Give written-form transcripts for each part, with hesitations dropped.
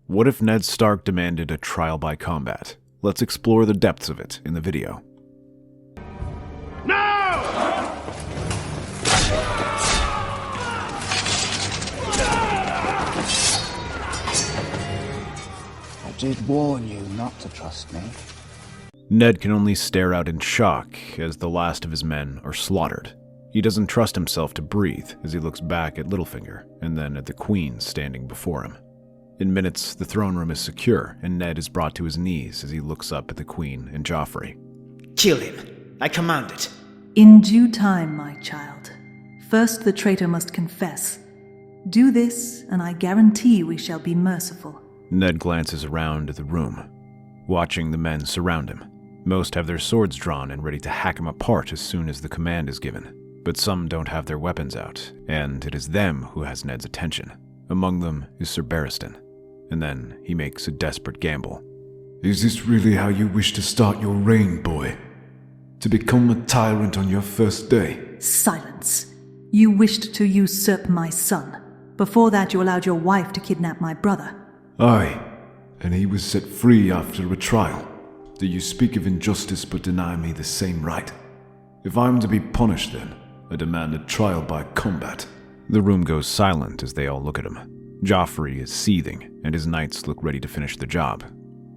What if Ned Stark demanded a trial by combat? Let's explore the depths of it in the video. No! I did warn you not to trust me. Ned can only stare out in shock as the last of his men are slaughtered. He doesn't trust himself to breathe as he looks back at Littlefinger and then at the Queen standing before him. In minutes, the throne room is secure and Ned is brought to his knees as he looks up at the Queen and Joffrey. Kill him. I command it. In due time, my child. First the traitor must confess. Do this, and I guarantee we shall be merciful. Ned glances around at the room, watching the men surround him. Most have their swords drawn and ready to hack him apart as soon as the command is given. But some don't have their weapons out, and it is them who has Ned's attention. Among them is Ser Barristan. And then he makes a desperate gamble. Is this really how you wish to start your reign, boy? To become a tyrant on your first day? Silence. You wished to usurp my son. Before that, you allowed your wife to kidnap my brother. Aye, and he was set free after a trial. Do you speak of injustice but deny me the same right? If I'm to be punished then, I demand a trial by combat. The room goes silent as they all look at him. Joffrey is seething, and his knights look ready to finish the job.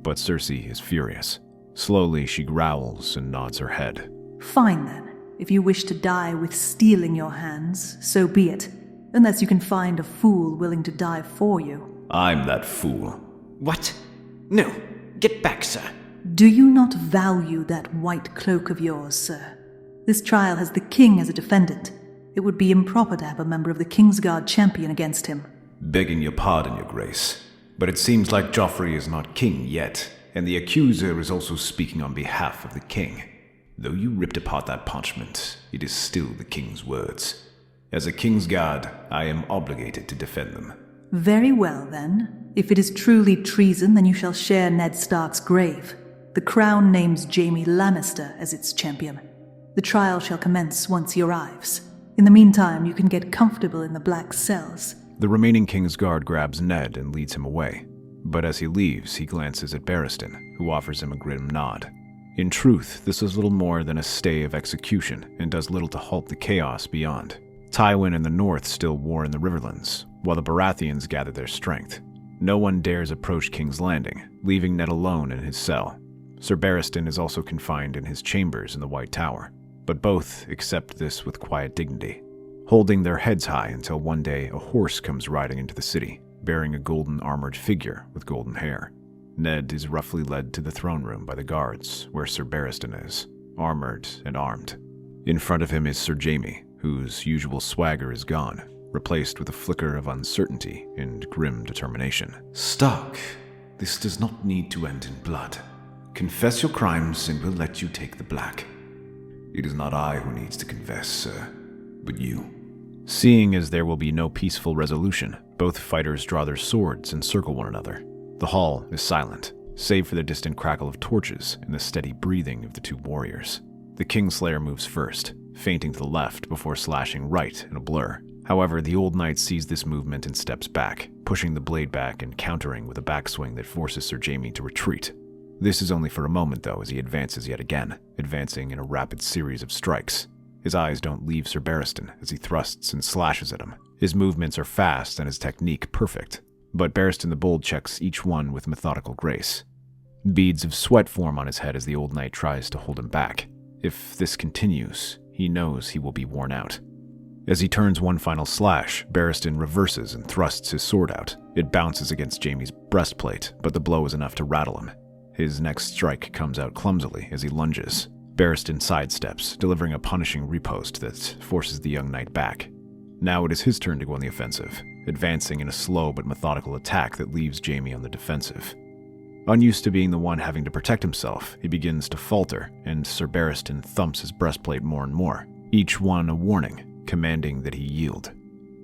But Cersei is furious. Slowly, she growls and nods her head. Fine then. If you wish to die with steel in your hands, so be it. Unless you can find a fool willing to die for you. I'm that fool. What? No. Get back, sir. Do you not value that white cloak of yours, sir? This trial has the king as a defendant. It would be improper to have a member of the Kingsguard champion against him. Begging your pardon, your grace. But it seems like Joffrey is not king yet, and the accuser is also speaking on behalf of the king. Though you ripped apart that parchment, it is still the king's words. As a Kingsguard, I am obligated to defend them. Very well, then. If it is truly treason, then you shall share Ned Stark's grave. The crown names Jaime Lannister as its champion. The trial shall commence once he arrives. In the meantime, you can get comfortable in the black cells. The remaining Kingsguard grabs Ned and leads him away. But as he leaves, he glances at Barristan, who offers him a grim nod. In truth, this is little more than a stay of execution and does little to halt the chaos beyond. Tywin and the North still war in the Riverlands, while the Baratheons gather their strength. No one dares approach King's Landing, leaving Ned alone in his cell. Ser Barristan is also confined in his chambers in the White Tower, but both accept this with quiet dignity, holding their heads high until one day a horse comes riding into the city, bearing a golden armored figure with golden hair. Ned is roughly led to the throne room by the guards, where Ser Barristan is, armored and armed. In front of him is Ser Jaime, whose usual swagger is gone, replaced with a flicker of uncertainty and grim determination. Stark, this does not need to end in blood. Confess your crimes and we'll let you take the black. It is not I who needs to confess, sir, but you. Seeing as there will be no peaceful resolution, both fighters draw their swords and circle one another. The hall is silent, save for the distant crackle of torches and the steady breathing of the two warriors. The Kingslayer moves first, feinting to the left before slashing right in a blur. However, the old knight sees this movement and steps back, pushing the blade back and countering with a backswing that forces Ser Jaime to retreat. This is only for a moment, though, as he advances yet again, advancing in a rapid series of strikes. His eyes don't leave Ser Barristan as he thrusts and slashes at him. His movements are fast and his technique perfect, but Barristan the Bold checks each one with methodical grace. Beads of sweat form on his head as the old knight tries to hold him back. If this continues, he knows he will be worn out. As he turns one final slash, Barristan reverses and thrusts his sword out. It bounces against Jaime's breastplate, but the blow is enough to rattle him. His next strike comes out clumsily as he lunges. Barristan sidesteps, delivering a punishing riposte that forces the young knight back. Now it is his turn to go on the offensive, advancing in a slow but methodical attack that leaves Jaime on the defensive. Unused to being the one having to protect himself, he begins to falter, and Ser Barristan thumps his breastplate more and more, each one a warning, commanding that he yield.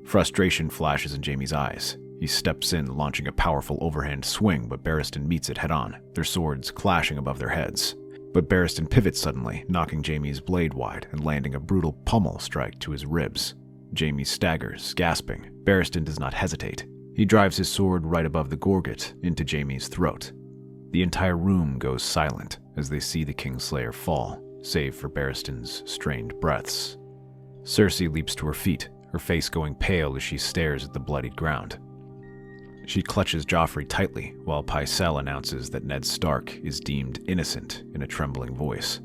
Frustration flashes in Jaime's eyes. He steps in, launching a powerful overhand swing, but Barristan meets it head-on, their swords clashing above their heads. But Barristan pivots suddenly, knocking Jaime's blade wide and landing a brutal pummel strike to his ribs. Jaime staggers, gasping. Barristan does not hesitate. He drives his sword right above the gorget into Jaime's throat. The entire room goes silent as they see the Kingslayer fall, save for Barristan's strained breaths. Cersei leaps to her feet, her face going pale as she stares at the bloodied ground. She clutches Joffrey tightly while Pycelle announces that Ned Stark is deemed innocent in a trembling voice.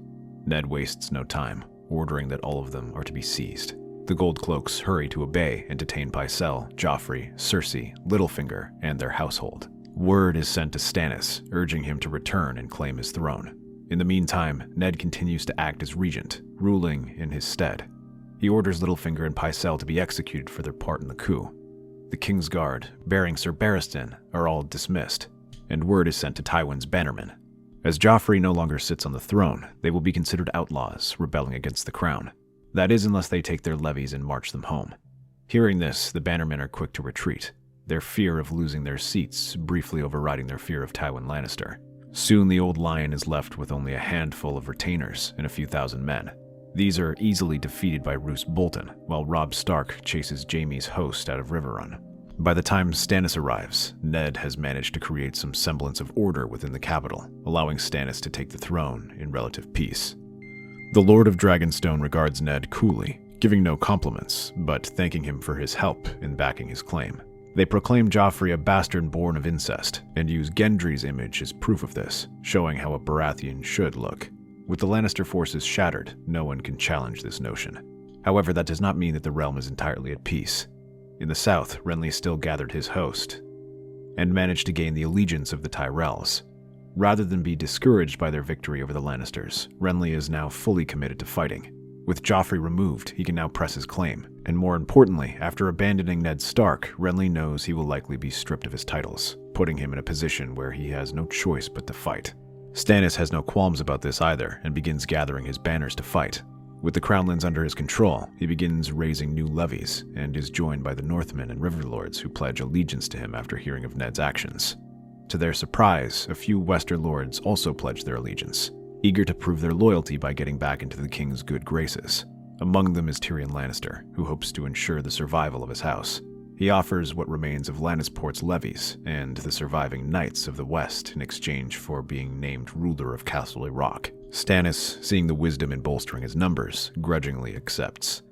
Ned wastes no time, ordering that all of them are to be seized. The Gold Cloaks hurry to obey and detain Pycelle, Joffrey, Cersei, Littlefinger, and their household. Word is sent to Stannis, urging him to return and claim his throne. In the meantime, Ned continues to act as regent, ruling in his stead. He orders Littlefinger and Pycelle to be executed for their part in the coup. The King's Guard, bearing Ser Barristan, are all dismissed, and word is sent to Tywin's bannermen. As Joffrey no longer sits on the throne, they will be considered outlaws rebelling against the crown. That is, unless they take their levies and march them home. Hearing this, the bannermen are quick to retreat, their fear of losing their seats briefly overriding their fear of Tywin Lannister. Soon the Old Lion is left with only a handful of retainers and a few thousand men. These are easily defeated by Roose Bolton, while Robb Stark chases Jaime's host out of Riverrun. By the time Stannis arrives, Ned has managed to create some semblance of order within the capital, allowing Stannis to take the throne in relative peace. The Lord of Dragonstone regards Ned coolly, giving no compliments, but thanking him for his help in backing his claim. They proclaim Joffrey a bastard born of incest, and use Gendry's image as proof of this, showing how a Baratheon should look. With the Lannister forces shattered, no one can challenge this notion. However, that does not mean that the realm is entirely at peace. In the south, Renly still gathered his host, and managed to gain the allegiance of the Tyrells. Rather than be discouraged by their victory over the Lannisters, Renly is now fully committed to fighting. With Joffrey removed, he can now press his claim, and more importantly, after abandoning Ned Stark, Renly knows he will likely be stripped of his titles, putting him in a position where he has no choice but to fight. Stannis has no qualms about this either, and begins gathering his banners to fight. With the Crownlands under his control, he begins raising new levies, and is joined by the Northmen and Riverlords who pledge allegiance to him after hearing of Ned's actions. To their surprise, a few Wester Lords also pledge their allegiance, eager to prove their loyalty by getting back into the king's good graces. Among them is Tyrion Lannister, who hopes to ensure the survival of his house. He offers what remains of Lannisport's levies and the surviving knights of the West in exchange for being named ruler of Castle Rock. Stannis, seeing the wisdom in bolstering his numbers, grudgingly accepts.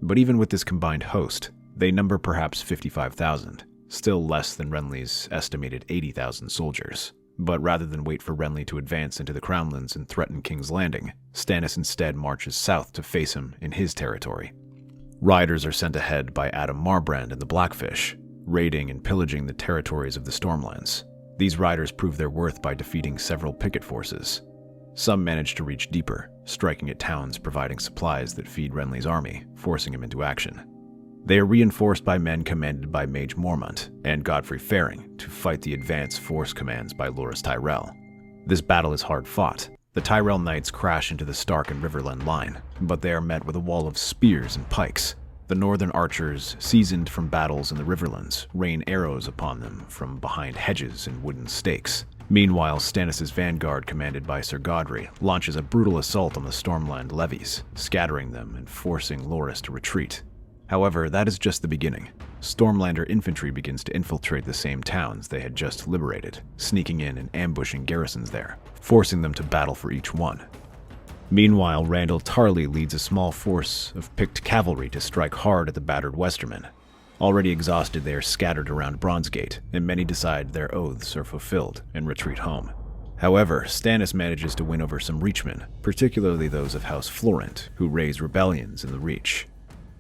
But even with this combined host, they number perhaps 55,000, still less than Renly's estimated 80,000 soldiers. But rather than wait for Renly to advance into the Crownlands and threaten King's Landing, Stannis instead marches south to face him in his territory. Riders are sent ahead by Adam Marbrand and the Blackfish, raiding and pillaging the territories of the Stormlands. These riders prove their worth by defeating several picket forces. Some manage to reach deeper, striking at towns providing supplies that feed Renly's army, forcing him into action. They are reinforced by men commanded by Mage Mormont and Godfrey Ferring to fight the advance force commands by Loras Tyrell. This battle is hard fought. The Tyrell Knights crash into the Stark and Riverland line, but they are met with a wall of spears and pikes. The northern archers, seasoned from battles in the Riverlands, rain arrows upon them from behind hedges and wooden stakes. Meanwhile, Stannis' vanguard, commanded by Ser Godry, launches a brutal assault on the Stormland levies, scattering them and forcing Loras to retreat. However, that is just the beginning. Stormlander infantry begins to infiltrate the same towns they had just liberated, sneaking in and ambushing garrisons there, forcing them to battle for each one. Meanwhile, Randall Tarley leads a small force of picked cavalry to strike hard at the battered Westermen. Already exhausted, they are scattered around Bronzegate, and many decide their oaths are fulfilled and retreat home. However, Stannis manages to win over some Reachmen, particularly those of House Florent, who raise rebellions in the Reach.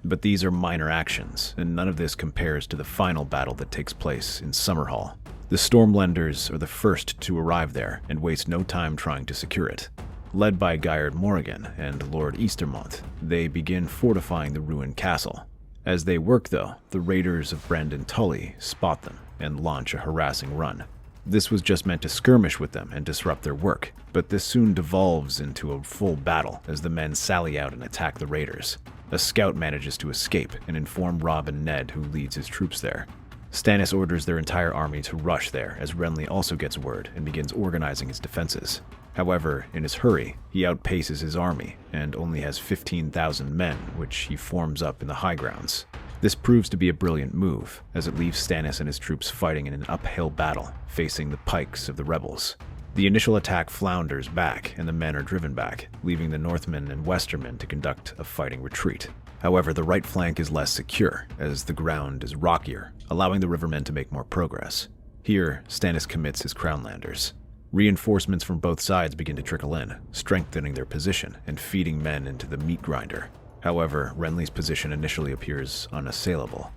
But these are minor actions, and none of this compares to the final battle that takes place in Summerhall. The Stormlanders are the first to arrive there and waste no time trying to secure it. Led by Gaiard Morrigan and Lord Eastermont, they begin fortifying the ruined castle. As they work, though, the raiders of Brandon Tully spot them and launch a harassing run. This was just meant to skirmish with them and disrupt their work, but this soon devolves into a full battle as the men sally out and attack the raiders. A scout manages to escape and inform Robb and Ned, who leads his troops there. Stannis orders their entire army to rush there as Renly also gets word and begins organizing his defenses. However, in his hurry, he outpaces his army and only has 15,000 men, which he forms up in the high grounds. This proves to be a brilliant move, as it leaves Stannis and his troops fighting in an uphill battle, facing the pikes of the rebels. The initial attack flounders back, and the men are driven back, leaving the Northmen and Westermen to conduct a fighting retreat. However, the right flank is less secure, as the ground is rockier, allowing the rivermen to make more progress. Here, Stannis commits his Crownlanders. Reinforcements from both sides begin to trickle in, strengthening their position and feeding men into the meat grinder. However, Renly's position initially appears unassailable.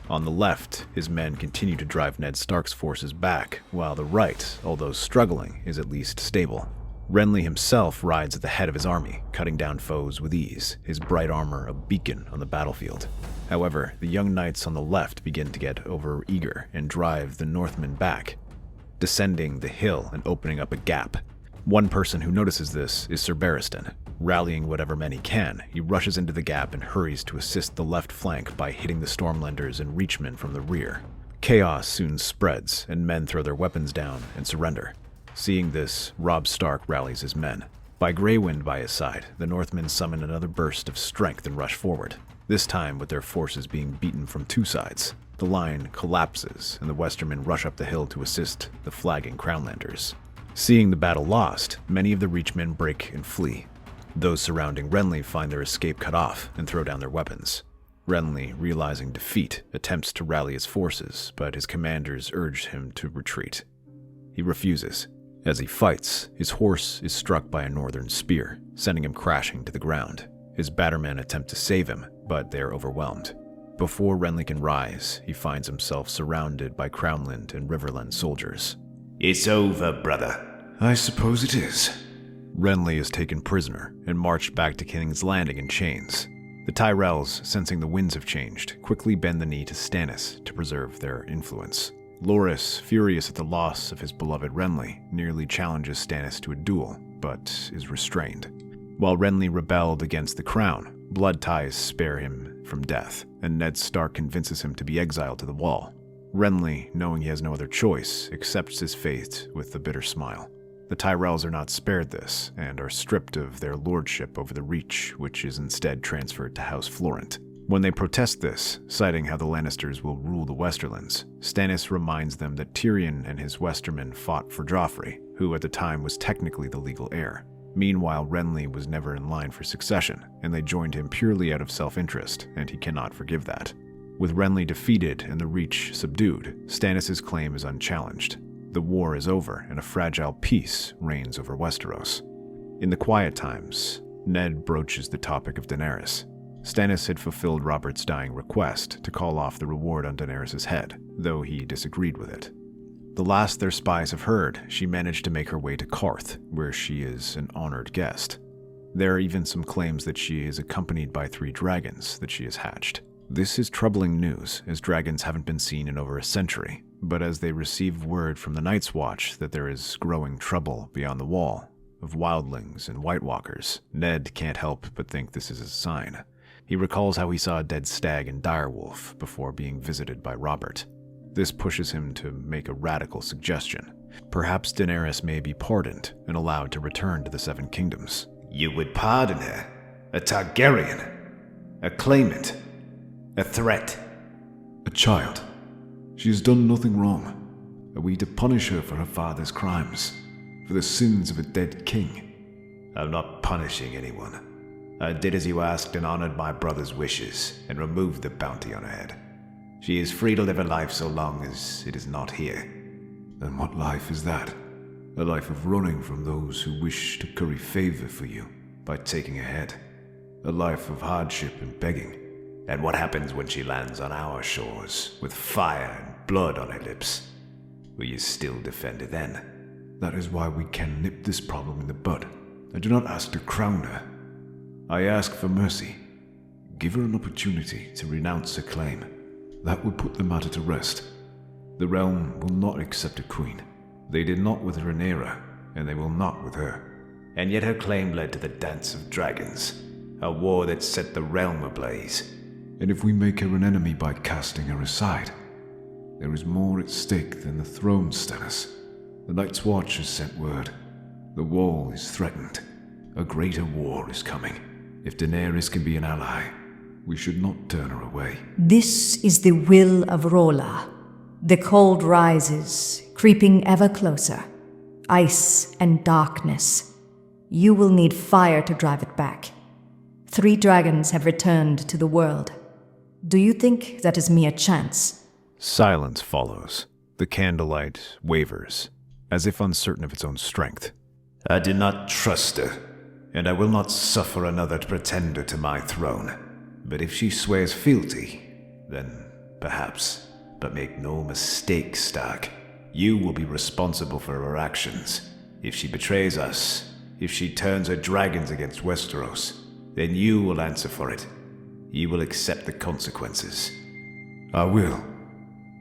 On the left, his men continue to drive Ned Stark's forces back, while the right, although struggling, is at least stable. Renly himself rides at the head of his army, cutting down foes with ease, his bright armor a beacon on the battlefield. However, the young knights on the left begin to get overeager and drive the Northmen back, descending the hill and opening up a gap. One person who notices this is Ser Barristan. Rallying whatever men he can, he rushes into the gap and hurries to assist the left flank by hitting the Stormlanders and Reachmen from the rear. Chaos soon spreads, and men throw their weapons down and surrender. Seeing this, Robb Stark rallies his men. By Grey Wind by his side, the Northmen summon another burst of strength and rush forward, this time with their forces being beaten from two sides. The line collapses, and the Westermen rush up the hill to assist the flagging Crownlanders. Seeing the battle lost, many of the Reachmen break and flee. Those surrounding Renly find their escape cut off and throw down their weapons. Renly, realizing defeat, attempts to rally his forces, but his commanders urge him to retreat. He refuses. As he fights, his horse is struck by a northern spear, sending him crashing to the ground. His battermen attempt to save him, but they are overwhelmed. Before Renly can rise, he finds himself surrounded by Crownland and Riverland soldiers. It's over, brother. I suppose it is. Renly is taken prisoner and marched back to King's Landing in chains. The Tyrells, sensing the winds have changed, quickly bend the knee to Stannis to preserve their influence. Loras, furious at the loss of his beloved Renly, nearly challenges Stannis to a duel, but is restrained. While Renly rebelled against the crown, blood ties spare him from death, and Ned Stark convinces him to be exiled to the Wall. Renly, knowing he has no other choice, accepts his fate with a bitter smile. The Tyrells are not spared this, and are stripped of their lordship over the Reach, which is instead transferred to House Florent. When they protest this, citing how the Lannisters will rule the Westerlands, Stannis reminds them that Tyrion and his Westermen fought for Joffrey, who at the time was technically the legal heir. Meanwhile, Renly was never in line for succession, and they joined him purely out of self-interest, and he cannot forgive that. With Renly defeated and the Reach subdued, Stannis' claim is unchallenged. The war is over, and a fragile peace reigns over Westeros. In the quiet times, Ned broaches the topic of Daenerys. Stannis had fulfilled Robert's dying request to call off the reward on Daenerys' head, though he disagreed with it. The last their spies have heard, she managed to make her way to Qarth, where she is an honored guest. There are even some claims that she is accompanied by 3 dragons that she has hatched. This is troubling news, as dragons haven't been seen in over a century, but as they receive word from the Night's Watch that there is growing trouble beyond the Wall, of wildlings and White Walkers, Ned can't help but think this is a sign. He recalls how he saw a dead stag and direwolf before being visited by Robert. This pushes him to make a radical suggestion. Perhaps Daenerys may be pardoned and allowed to return to the Seven Kingdoms. You would pardon her? A Targaryen? A claimant? A threat? A child. She has done nothing wrong. Are we to punish her for her father's crimes? For the sins of a dead king? I'm not punishing anyone. I did as you asked and honored my brother's wishes, and removed the bounty on her head. She is free to live a life so long as it is not here. And what life is that? A life of running from those who wish to curry favor for you by taking her head. A life of hardship and begging. And what happens when she lands on our shores, with fire and blood on her lips? Will you still defend her then? That is why we can nip this problem in the bud. I do not ask to crown her. I ask for mercy. Give her an opportunity to renounce her claim. That would put the matter to rest. The realm will not accept a queen. They did not with Rhaenyra, and they will not with her. And yet her claim led to the Dance of Dragons, a war that set the realm ablaze. And if we make her an enemy by casting her aside, there is more at stake than the throne, Stannis. The Night's Watch has sent word. The Wall is threatened. A greater war is coming. If Daenerys can be an ally, we should not turn her away. This is the will of Rola. The cold rises, creeping ever closer. Ice and darkness. You will need fire to drive it back. 3 dragons have returned to the world. Do you think that is mere chance? Silence follows. The candlelight wavers, as if uncertain of its own strength. I do not trust her, and I will not suffer another pretender to my throne. But if she swears fealty, then perhaps. But make no mistake, Stark. You will be responsible for her actions. If she betrays us, if she turns her dragons against Westeros, then you will answer for it. You will accept the consequences. I will.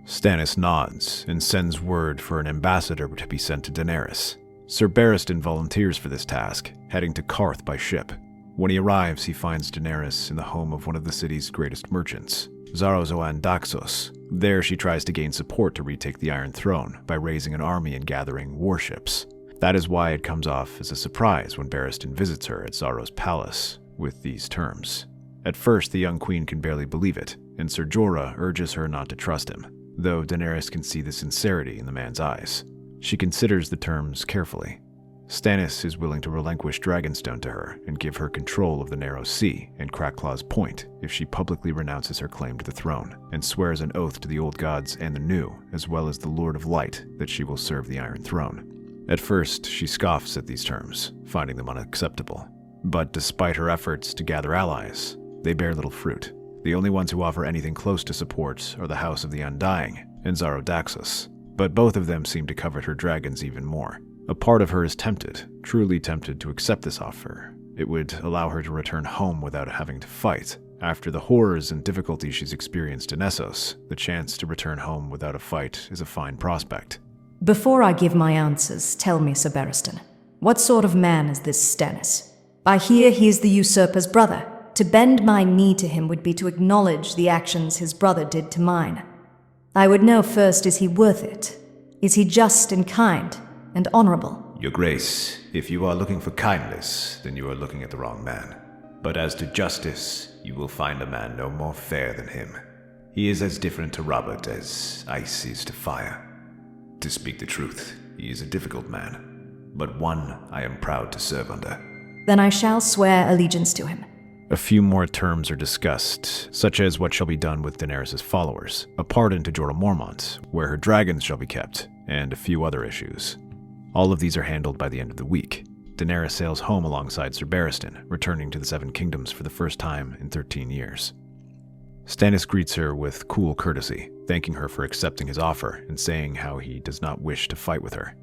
Stannis nods and sends word for an ambassador to be sent to Daenerys. Ser Barristan volunteers for this task, heading to Karth by ship. When he arrives, he finds Daenerys in the home of one of the city's greatest merchants, Zarozoan Daxos. There she tries to gain support to retake the Iron Throne by raising an army and gathering warships. That is why it comes off as a surprise when Barristan visits her at Zaro's palace with these terms. At first, the young queen can barely believe it, and Ser Jorah urges her not to trust him, though Daenerys can see the sincerity in the man's eyes. She considers the terms carefully. Stannis is willing to relinquish Dragonstone to her and give her control of the Narrow Sea and Crackclaw's Point if she publicly renounces her claim to the throne and swears an oath to the old gods and the new, as well as the Lord of Light, that she will serve the Iron Throne. At first, she scoffs at these terms, finding them unacceptable. But despite her efforts to gather allies, they bear little fruit. The only ones who offer anything close to support are the House of the Undying and Zaro Daxos, but both of them seem to covet her dragons even more. A part of her is tempted, truly tempted to accept this offer. It would allow her to return home without having to fight. After the horrors and difficulties she's experienced in Essos, the chance to return home without a fight is a fine prospect. Before I give my answers, tell me, Ser Barristan, what sort of man is this Stannis? I hear he is the usurper's brother. To bend my knee to him would be to acknowledge the actions his brother did to mine. I would know first, is he worth it? Is he just and kind and honorable? Your Grace, if you are looking for kindness, then you are looking at the wrong man. But as to justice, you will find a man no more fair than him. He is as different to Robert as ice is to fire. To speak the truth, he is a difficult man, but one I am proud to serve under. Then I shall swear allegiance to him. A few more terms are discussed, such as what shall be done with Daenerys' followers, a pardon to Jorah Mormont, where her dragons shall be kept, and a few other issues. All of these are handled by the end of the week. Daenerys sails home alongside Ser Barristan, returning to the Seven Kingdoms for the first time in 13 years. Stannis greets her with cool courtesy, thanking her for accepting his offer and saying how he does not wish to fight with her.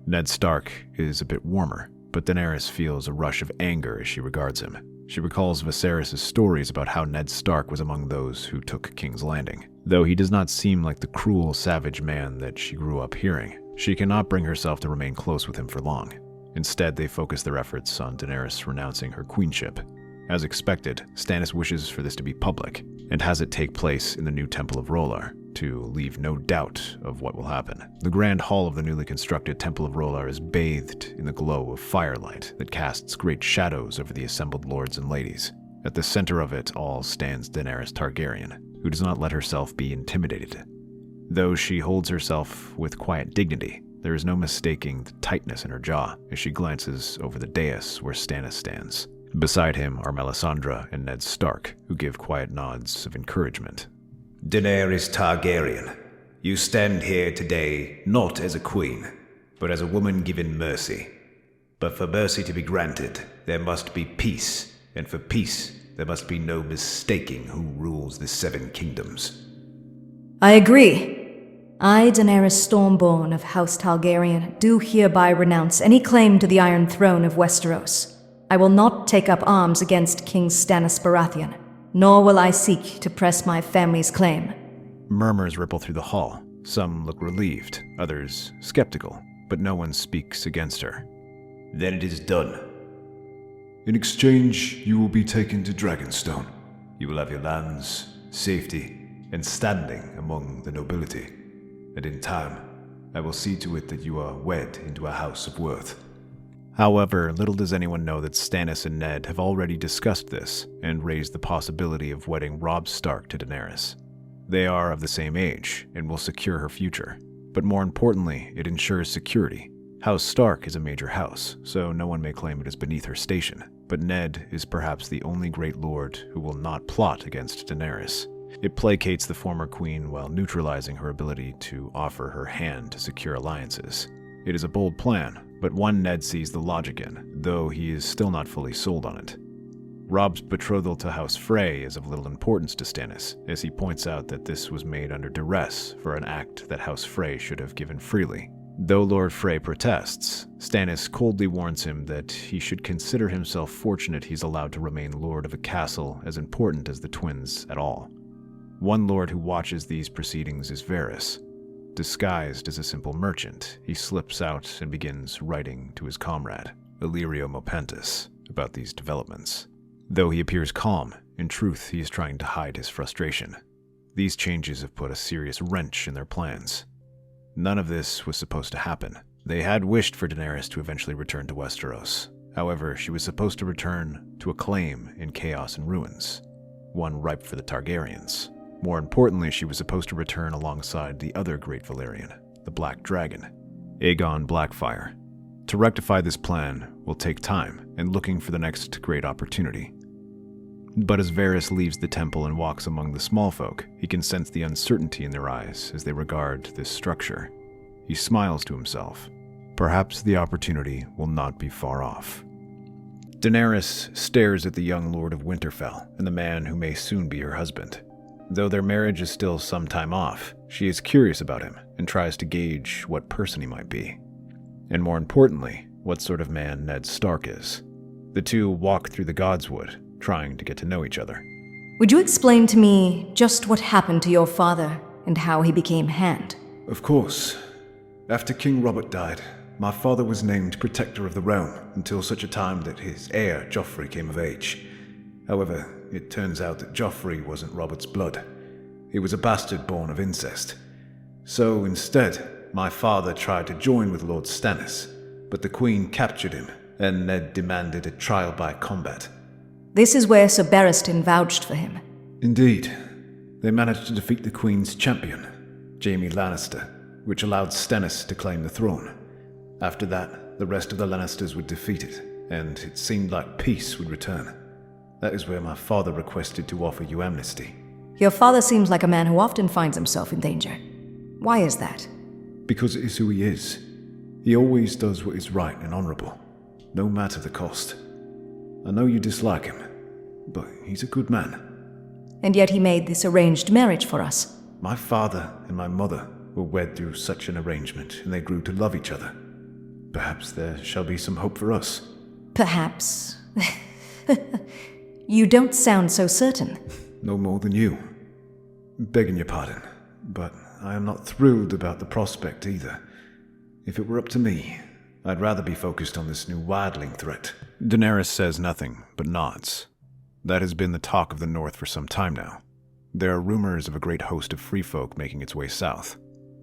Ned Stark is a bit warmer, but Daenerys feels a rush of anger as she regards him. She recalls Viserys' stories about how Ned Stark was among those who took King's Landing. Though he does not seem like the cruel, savage man that she grew up hearing, she cannot bring herself to remain close with him for long. Instead, they focus their efforts on Daenerys renouncing her queenship. As expected, Stannis wishes for this to be public, and has it take place in the new Temple of R'hllor, to leave no doubt of what will happen. The grand hall of the newly constructed Temple of R'hllor is bathed in the glow of firelight that casts great shadows over the assembled lords and ladies. At the center of it all stands Daenerys Targaryen, who does not let herself be intimidated. Though she holds herself with quiet dignity, there is no mistaking the tightness in her jaw as she glances over the dais where Stannis stands. Beside him are Melisandre and Ned Stark, who give quiet nods of encouragement. Daenerys Targaryen, you stand here today not as a queen, but as a woman given mercy. But for mercy to be granted, there must be peace, and for peace, there must be no mistaking who rules the Seven Kingdoms. I agree. I, Daenerys Stormborn of House Targaryen, do hereby renounce any claim to the Iron Throne of Westeros. I will not take up arms against King Stannis Baratheon, nor will I seek to press my family's claim. Murmurs ripple through the hall. Some look relieved, others skeptical, but no one speaks against her. Then it is done. In exchange, you will be taken to Dragonstone. You will have your lands, safety, and standing among the nobility. And in time, I will see to it that you are wed into a house of worth. However, little does anyone know that Stannis and Ned have already discussed this and raised the possibility of wedding Robb Stark to Daenerys. They are of the same age and will secure her future, but more importantly, it ensures security. House Stark is a major house, so no one may claim it is beneath her station, but Ned is perhaps the only great lord who will not plot against Daenerys. It placates the former queen while neutralizing her ability to offer her hand to secure alliances. It is a bold plan, but one Ned sees the logic in, though he is still not fully sold on it. Robb's betrothal to House Frey is of little importance to Stannis, as he points out that this was made under duress for an act that House Frey should have given freely. Though Lord Frey protests, Stannis coldly warns him that he should consider himself fortunate he's allowed to remain lord of a castle as important as the twins at all. One lord who watches these proceedings is Varys. Disguised as a simple merchant, he slips out and begins writing to his comrade, Illyrio Mopentis, about these developments. Though he appears calm, in truth he is trying to hide his frustration. These changes have put a serious wrench in their plans. None of this was supposed to happen. They had wished for Daenerys to eventually return to Westeros. However, she was supposed to return to a claim in chaos and ruins, one ripe for the Targaryens. More importantly, she was supposed to return alongside the other great Valyrian, the Black Dragon, Aegon Blackfyre. To rectify this plan will take time and looking for the next great opportunity. But as Varys leaves the temple and walks among the small folk, he can sense the uncertainty in their eyes as they regard this structure. He smiles to himself. Perhaps the opportunity will not be far off. Daenerys stares at the young Lord of Winterfell and the man who may soon be her husband. Though their marriage is still some time off, she is curious about him and tries to gauge what person he might be. And more importantly, what sort of man Ned Stark is. The two walk through the Godswood, trying to get to know each other. Would you explain to me just what happened to your father and how he became Hand? Of course. After King Robert died, my father was named Protector of the Realm until such a time that his heir, Joffrey, came of age. However, it turns out that Joffrey wasn't Robert's blood. He was a bastard born of incest. So instead, my father tried to join with Lord Stannis, but the Queen captured him, and Ned demanded a trial by combat. This is where Ser Barristan vouched for him. Indeed. They managed to defeat the Queen's champion, Jaime Lannister, which allowed Stannis to claim the throne. After that, the rest of the Lannisters were defeated, and it seemed like peace would return. That is where my father requested to offer you amnesty. Your father seems like a man who often finds himself in danger. Why is that? Because it is who he is. He always does what is right and honorable, no matter the cost. I know you dislike him, but he's a good man. And yet he made this arranged marriage for us. My father and my mother were wed through such an arrangement, and they grew to love each other. Perhaps there shall be some hope for us. Perhaps. You don't sound so certain. No more than you. Begging your pardon, but I am not thrilled about the prospect either. If it were up to me, I'd rather be focused on this new wildling threat. Daenerys says nothing, but nods. That has been the talk of the North for some time now. There are rumors of a great host of free folk making its way south.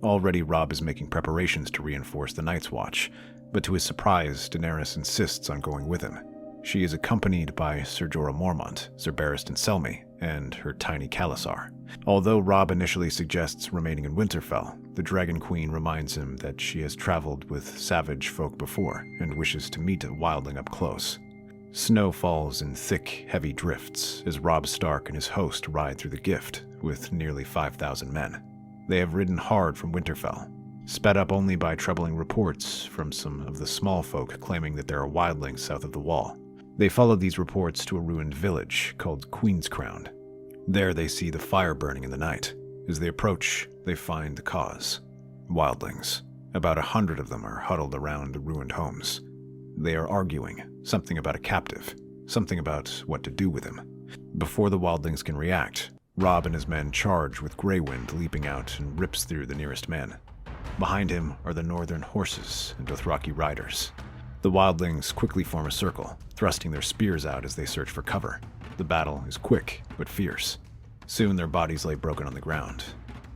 Already Robb is making preparations to reinforce the Night's Watch, but to his surprise, Daenerys insists on going with him. She is accompanied by Ser Jorah Mormont, Ser Barristan Selmy, and her tiny Khalasar. Although Robb initially suggests remaining in Winterfell, the Dragon Queen reminds him that she has traveled with savage folk before and wishes to meet a wildling up close. Snow falls in thick, heavy drifts as Robb Stark and his host ride through the Gift with nearly 5,000 men. They have ridden hard from Winterfell, sped up only by troubling reports from some of the small folk claiming that there are wildlings south of the Wall. They follow these reports to a ruined village called Queen's Crown. There they see the fire burning in the night. As they approach, they find the cause. Wildlings. About 100 of them are huddled around the ruined homes. They are arguing, something about a captive, something about what to do with him. Before the wildlings can react, Robb and his men charge with Grey Wind leaping out and rips through the nearest man. Behind him are the northern horses and Dothraki riders. The wildlings quickly form a circle, thrusting their spears out as they search for cover. The battle is quick, but fierce. Soon their bodies lay broken on the ground.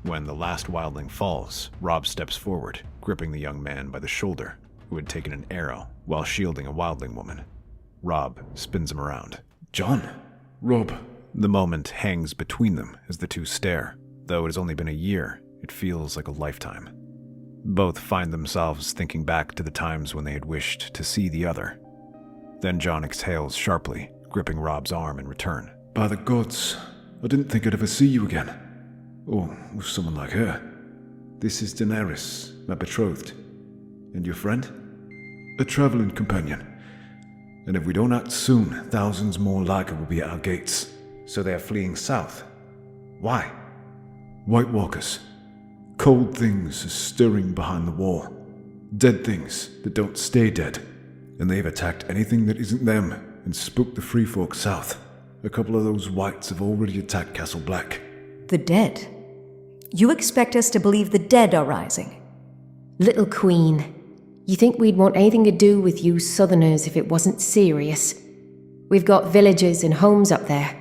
When the last wildling falls, Robb steps forward, gripping the young man by the shoulder. who had taken an arrow while shielding a wildling woman. Robb spins him around. Jon, Robb. The moment hangs between them as the two stare. Though it has only been a year, it feels like a lifetime. Both find themselves thinking back to the times when they had wished to see the other. Then Jon exhales sharply, gripping Robb's arm in return. By the gods, I didn't think I'd ever see you again. Or with someone like her. This is Daenerys, my betrothed. And your friend? A traveling companion. And if we don't act soon, thousands more like her will be at our gates. So they are fleeing south. Why? White Walkers. Cold things are stirring behind the wall. Dead things that don't stay dead. And they've attacked anything that isn't them and spooked the Free Folk south. A couple of those whites have already attacked Castle Black. The dead? You expect us to believe the dead are rising? Little Queen, you think we'd want anything to do with you Southerners if it wasn't serious? We've got villages and homes up there.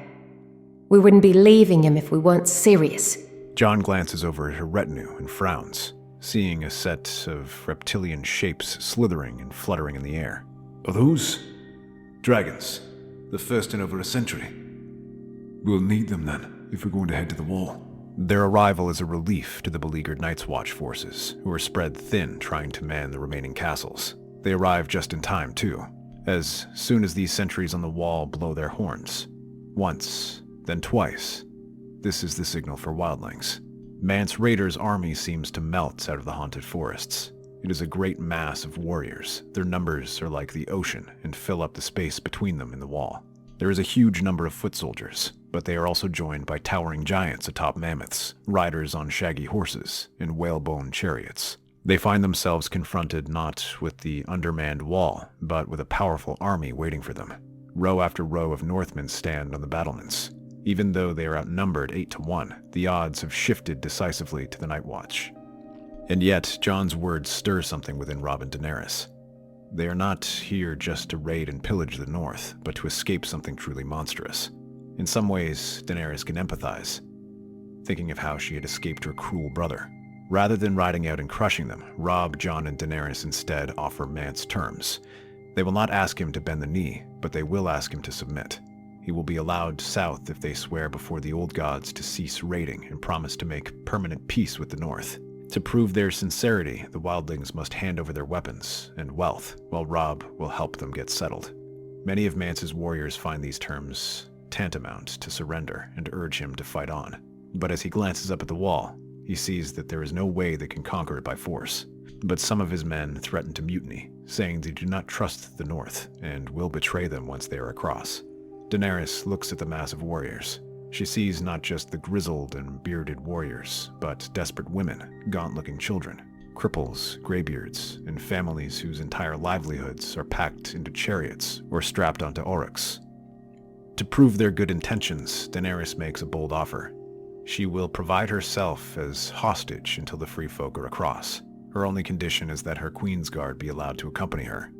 We wouldn't be leaving them if we weren't serious. Jon glances over at her retinue and frowns, seeing a set of reptilian shapes slithering and fluttering in the air. Are those dragons? The first in over a century. We'll need them then, if we're going to head to the wall. Their arrival is a relief to the beleaguered Night's Watch forces, who are spread thin trying to man the remaining castles. They arrive just in time, too, as soon as these sentries on the wall blow their horns. Once, then twice. This is the signal for wildlings. Mance Raider's army seems to melt out of the haunted forests. It is a great mass of warriors. Their numbers are like the ocean and fill up the space between them in the wall. There is a huge number of foot soldiers, but they are also joined by towering giants atop mammoths, riders on shaggy horses, and whalebone chariots. They find themselves confronted not with the undermanned wall, but with a powerful army waiting for them. Row after row of Northmen stand on the battlements. Even though they are outnumbered 8-1, the odds have shifted decisively to the Night Watch. And yet, Jon's words stir something within Robb and Daenerys. They are not here just to raid and pillage the North, but to escape something truly monstrous. In some ways, Daenerys can empathize, thinking of how she had escaped her cruel brother. Rather than riding out and crushing them, Robb, Jon, and Daenerys instead offer Mance terms. They will not ask him to bend the knee, but they will ask him to submit. He will be allowed south if they swear before the old gods to cease raiding and promise to make permanent peace with the North. To prove their sincerity, the wildlings must hand over their weapons and wealth, while Robb will help them get settled. Many of Mance's warriors find these terms tantamount to surrender and urge him to fight on. But as he glances up at the wall, he sees that there is no way they can conquer it by force. But some of his men threaten to mutiny, saying they do not trust the North and will betray them once they are across. Daenerys looks at the mass of warriors. She sees not just the grizzled and bearded warriors, but desperate women, gaunt-looking children, cripples, graybeards, and families whose entire livelihoods are packed into chariots or strapped onto aurochs. To prove their good intentions, Daenerys makes a bold offer. She will provide herself as hostage until the free folk are across. Her only condition is that her Queen's Guard be allowed to accompany her.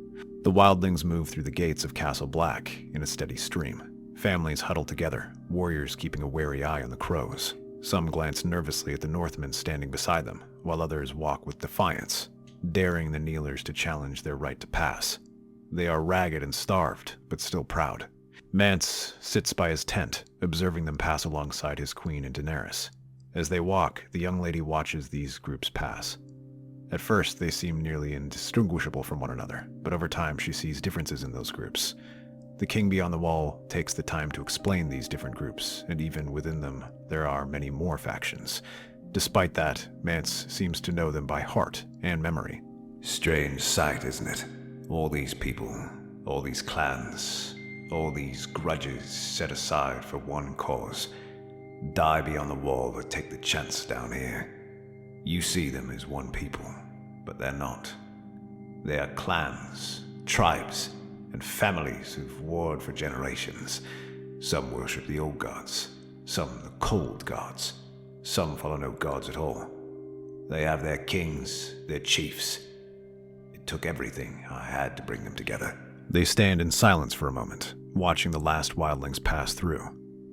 The wildlings move through the gates of Castle Black in a steady stream. Families huddle together, warriors keeping a wary eye on the crows. Some glance nervously at the Northmen standing beside them, while others walk with defiance, daring the kneelers to challenge their right to pass. They are ragged and starved, but still proud. Mance sits by his tent, observing them pass alongside his queen and Daenerys. As they walk, the young lady watches these groups pass. At first, they seem nearly indistinguishable from one another, but over time she sees differences in those groups. The king beyond the wall takes the time to explain these different groups, and even within them, there are many more factions. Despite that, Mance seems to know them by heart and memory. Strange sight, isn't it? All these people, all these clans, all these grudges set aside for one cause. Die beyond the wall or take the chance down here. You see them as one people, but they're not. They are clans, tribes, and families who've warred for generations. Some worship the old gods, some the cold gods, some follow no gods at all. They have their kings, their chiefs. It took everything I had to bring them together. They stand in silence for a moment, watching the last wildlings pass through.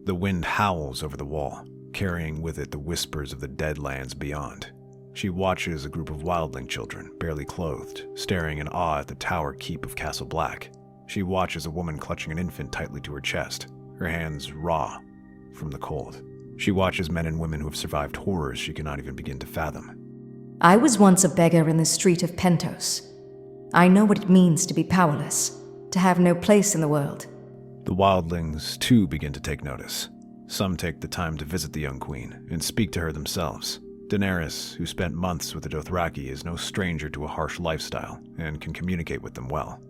The wind howls over the wall, carrying with it the whispers of the dead lands beyond. She watches a group of wildling children, barely clothed, staring in awe at the tower keep of Castle Black. She watches a woman clutching an infant tightly to her chest, her hands raw from the cold. She watches men and women who have survived horrors she cannot even begin to fathom. I was once a beggar in the street of Pentos. I know what it means to be powerless, to have no place in the world. The wildlings, too, begin to take notice. Some take the time to visit the young queen and speak to her themselves. Daenerys, who spent months with the Dothraki, is no stranger to a harsh lifestyle and can communicate with them well.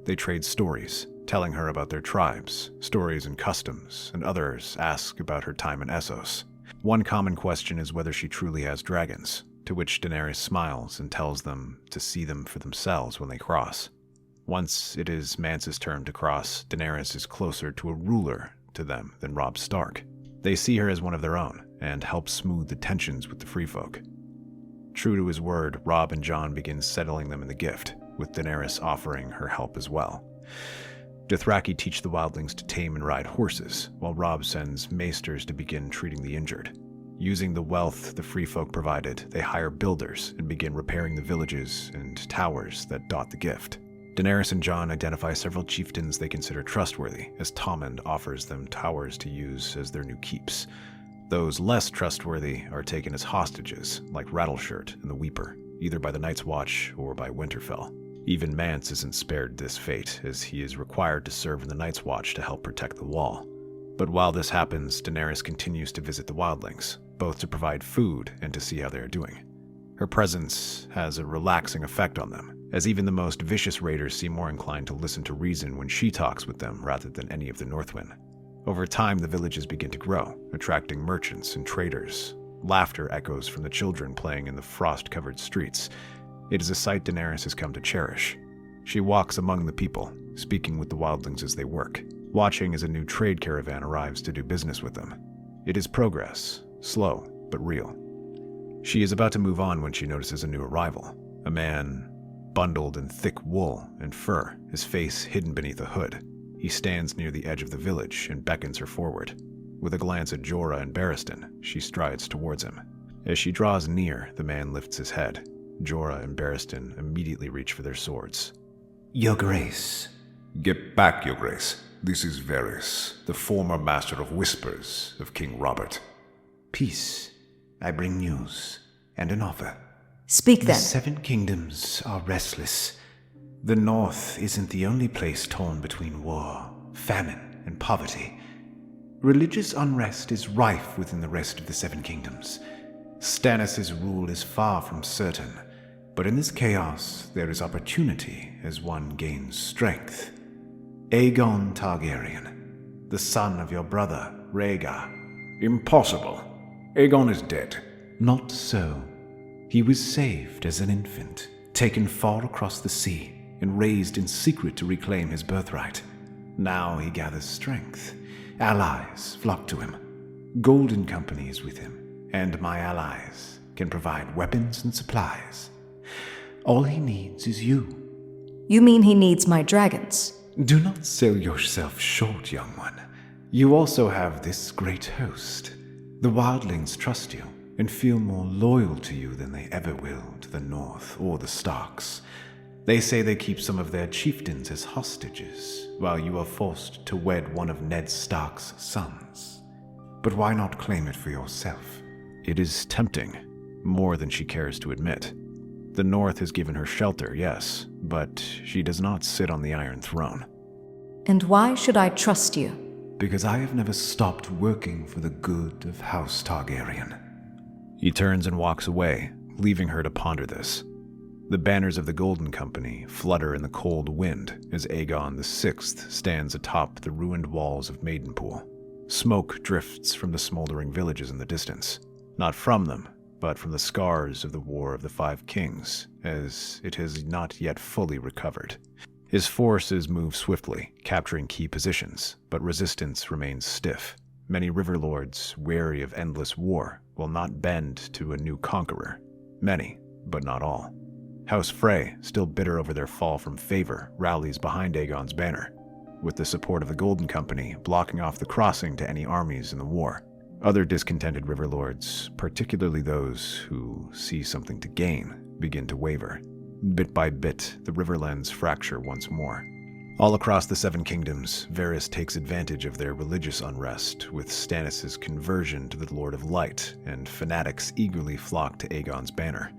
They trade stories, telling her about their tribes, stories and customs, and others ask about her time in Essos. One common question is whether she truly has dragons, to which Daenerys smiles and tells them to see them for themselves when they cross. Once it is Mance's turn to cross, Daenerys is closer to a ruler to them than Robb Stark. They see her as one of their own, and help smooth the tensions with the Free Folk. True to his word, Robb and Jon begin settling them in the gift, with Daenerys offering her help as well. Dothraki teach the wildlings to tame and ride horses, while Robb sends maesters to begin treating the injured. Using the wealth the Free Folk provided, they hire builders and begin repairing the villages and towers that dot the gift. Daenerys and Jon identify several chieftains they consider trustworthy, as Tormund offers them towers to use as their new keeps. Those less trustworthy are taken as hostages, like Rattleshirt and the Weeper, either by the Night's Watch or by Winterfell. Even Mance isn't spared this fate, as he is required to serve in the Night's Watch to help protect the Wall. But while this happens, Daenerys continues to visit the wildlings, both to provide food and to see how they are doing. Her presence has a relaxing effect on them, as even the most vicious raiders seem more inclined to listen to reason when she talks with them rather than any of the Northmen. Over time, the villages begin to grow, attracting merchants and traders. Laughter echoes from the children playing in the frost-covered streets. It is a sight Daenerys has come to cherish. She walks among the people, speaking with the wildlings as they work, watching as a new trade caravan arrives to do business with them. It is progress, slow but real. She is about to move on when she notices a new arrival, a man bundled in thick wool and fur, his face hidden beneath a hood. He stands near the edge of the village and beckons her forward. With a glance at Jorah and Barristan, she strides towards him. As she draws near, the man lifts his head. Jorah and Barristan immediately reach for their swords. Your Grace. Get back, Your Grace. This is Varys, the former Master of Whispers of King Robert. Peace. I bring news and an offer. Speak The then. 7 kingdoms are restless. The North isn't the only place torn between war, famine, and poverty. Religious unrest is rife within the rest of the 7 kingdoms. Stannis' rule is far from certain, but in this chaos there is opportunity as one gains strength. Aegon Targaryen, the son of your brother, Rhaegar. Impossible. Aegon is dead. Not so. He was saved as an infant, taken far across the sea, and raised in secret to reclaim his birthright. Now he gathers strength. Allies flock to him. Golden Company is with him, and my allies can provide weapons and supplies. All he needs is you. You mean he needs my dragons? Do not sell yourself short, young one. You also have this great host. The wildlings trust you and feel more loyal to you than they ever will to the North or the Starks. They say they keep some of their chieftains as hostages, while you are forced to wed one of Ned Stark's sons. But why not claim it for yourself? It is tempting, more than she cares to admit. The North has given her shelter, yes, but she does not sit on the Iron Throne. And why should I trust you? Because I have never stopped working for the good of House Targaryen. He turns and walks away, leaving her to ponder this. The banners of the Golden Company flutter in the cold wind as Aegon VI stands atop the ruined walls of Maidenpool. Smoke drifts from the smoldering villages in the distance. Not from them, but from the scars of the War of the Five Kings, as it has not yet fully recovered. His forces move swiftly, capturing key positions, but resistance remains stiff. Many river lords, weary of endless war, will not bend to a new conqueror. Many, but not all. House Frey, still bitter over their fall from favor, rallies behind Aegon's banner, with the support of the Golden Company blocking off the crossing to any armies in the war. Other discontented river lords, particularly those who see something to gain, begin to waver. Bit by bit, the riverlands fracture once more. All across the Seven Kingdoms, Varys takes advantage of their religious unrest, with Stannis' conversion to the Lord of Light, and fanatics eagerly flock to Aegon's banner.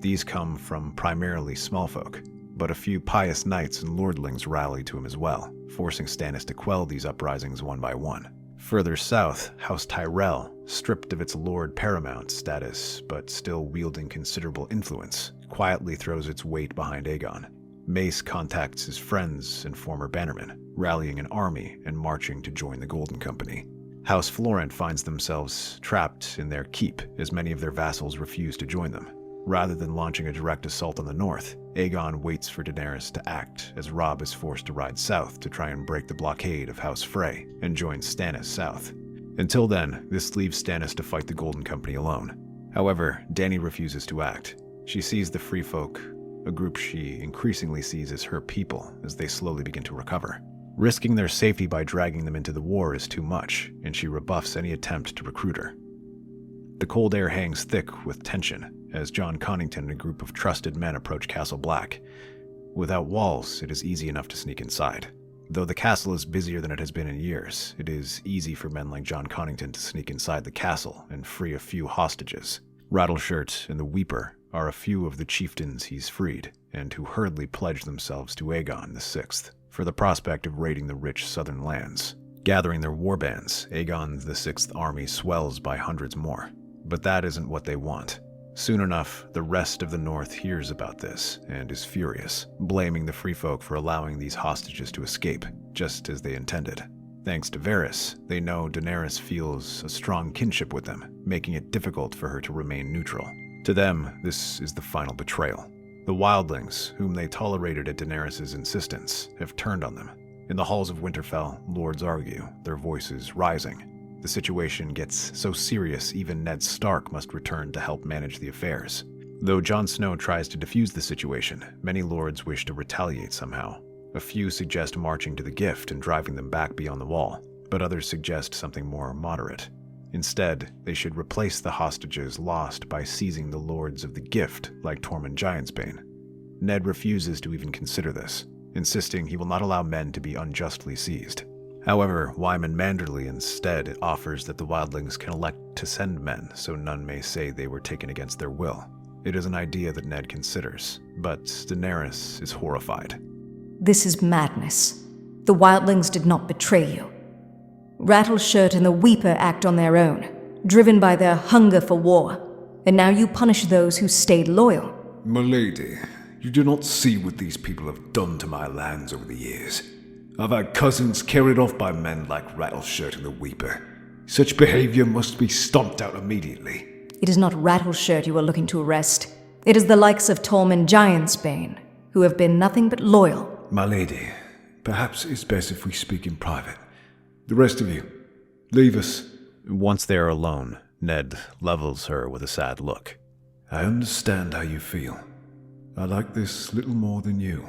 These come from primarily small folk, but a few pious knights and lordlings rally to him as well, forcing Stannis to quell these uprisings one by one. Further south, House Tyrell, stripped of its Lord Paramount status, but still wielding considerable influence, quietly throws its weight behind Aegon. Mace contacts his friends and former bannermen, rallying an army and marching to join the Golden Company. House Florent finds themselves trapped in their keep, as many of their vassals refuse to join them. Rather than launching a direct assault on the north, Aegon waits for Daenerys to act, as Robb is forced to ride south to try and break the blockade of House Frey and join Stannis south. Until then, this leaves Stannis to fight the Golden Company alone. However, Dany refuses to act. She sees the Free Folk, a group she increasingly sees as her people, as they slowly begin to recover. Risking their safety by dragging them into the war is too much, and she rebuffs any attempt to recruit her. The cold air hangs thick with tension as Jon Connington and a group of trusted men approach Castle Black. Without walls, it is easy enough to sneak inside. Though the castle is busier than it has been in years, it is easy for men like Jon Connington to sneak inside the castle and free a few hostages. Rattleshirt and the Weeper are a few of the chieftains he's freed, and who hurriedly pledged themselves to Aegon VI for the prospect of raiding the rich southern lands. Gathering their warbands, Aegon VI's army swells by hundreds more. But that isn't what they want. Soon enough, the rest of the North hears about this and is furious, blaming the Free Folk for allowing these hostages to escape, just as they intended. Thanks to Varys, they know Daenerys feels a strong kinship with them, making it difficult for her to remain neutral. To them, this is the final betrayal. The wildlings, whom they tolerated at Daenerys' insistence, have turned on them. In the halls of Winterfell, lords argue, their voices rising. The situation gets so serious even Ned Stark must return to help manage the affairs. Though Jon Snow tries to defuse the situation, many lords wish to retaliate somehow. A few suggest marching to the Gift and driving them back beyond the wall, but others suggest something more moderate. Instead, they should replace the hostages lost by seizing the lords of the Gift like Tormund Giantsbane. Ned refuses to even consider this, insisting he will not allow men to be unjustly seized. However, Wyman Manderley instead offers that the wildlings can elect to send men so none may say they were taken against their will. It is an idea that Ned considers, but Daenerys is horrified. This is madness. The wildlings did not betray you. Rattleshirt and the Weeper act on their own, driven by their hunger for war, and now you punish those who stayed loyal. Milady, you do not see what these people have done to my lands over the years. I've had cousins carried off by men like Rattleshirt and the Weeper. Such behavior must be stomped out immediately. It is not Rattleshirt you are looking to arrest. It is the likes of Tormund Giantsbane, who have been nothing but loyal. My lady, perhaps it's best if we speak in private. The rest of you, leave us. Once they are alone, Ned levels her with a sad look. I understand how you feel. I like this little more than you,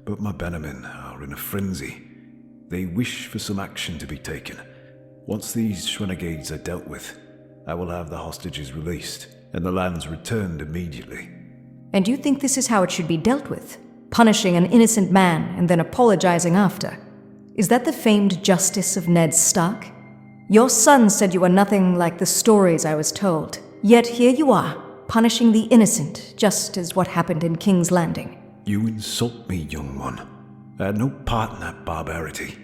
but my bannermen are in a frenzy. They wish for some action to be taken. Once these renegades are dealt with, I will have the hostages released, and the lands returned immediately. And you think this is how it should be dealt with? Punishing an innocent man and then apologizing after? Is that the famed justice of Ned Stark? Your son said you were nothing like the stories I was told. Yet here you are, punishing the innocent, just as what happened in King's Landing. You insult me, young one. I had no part in that barbarity.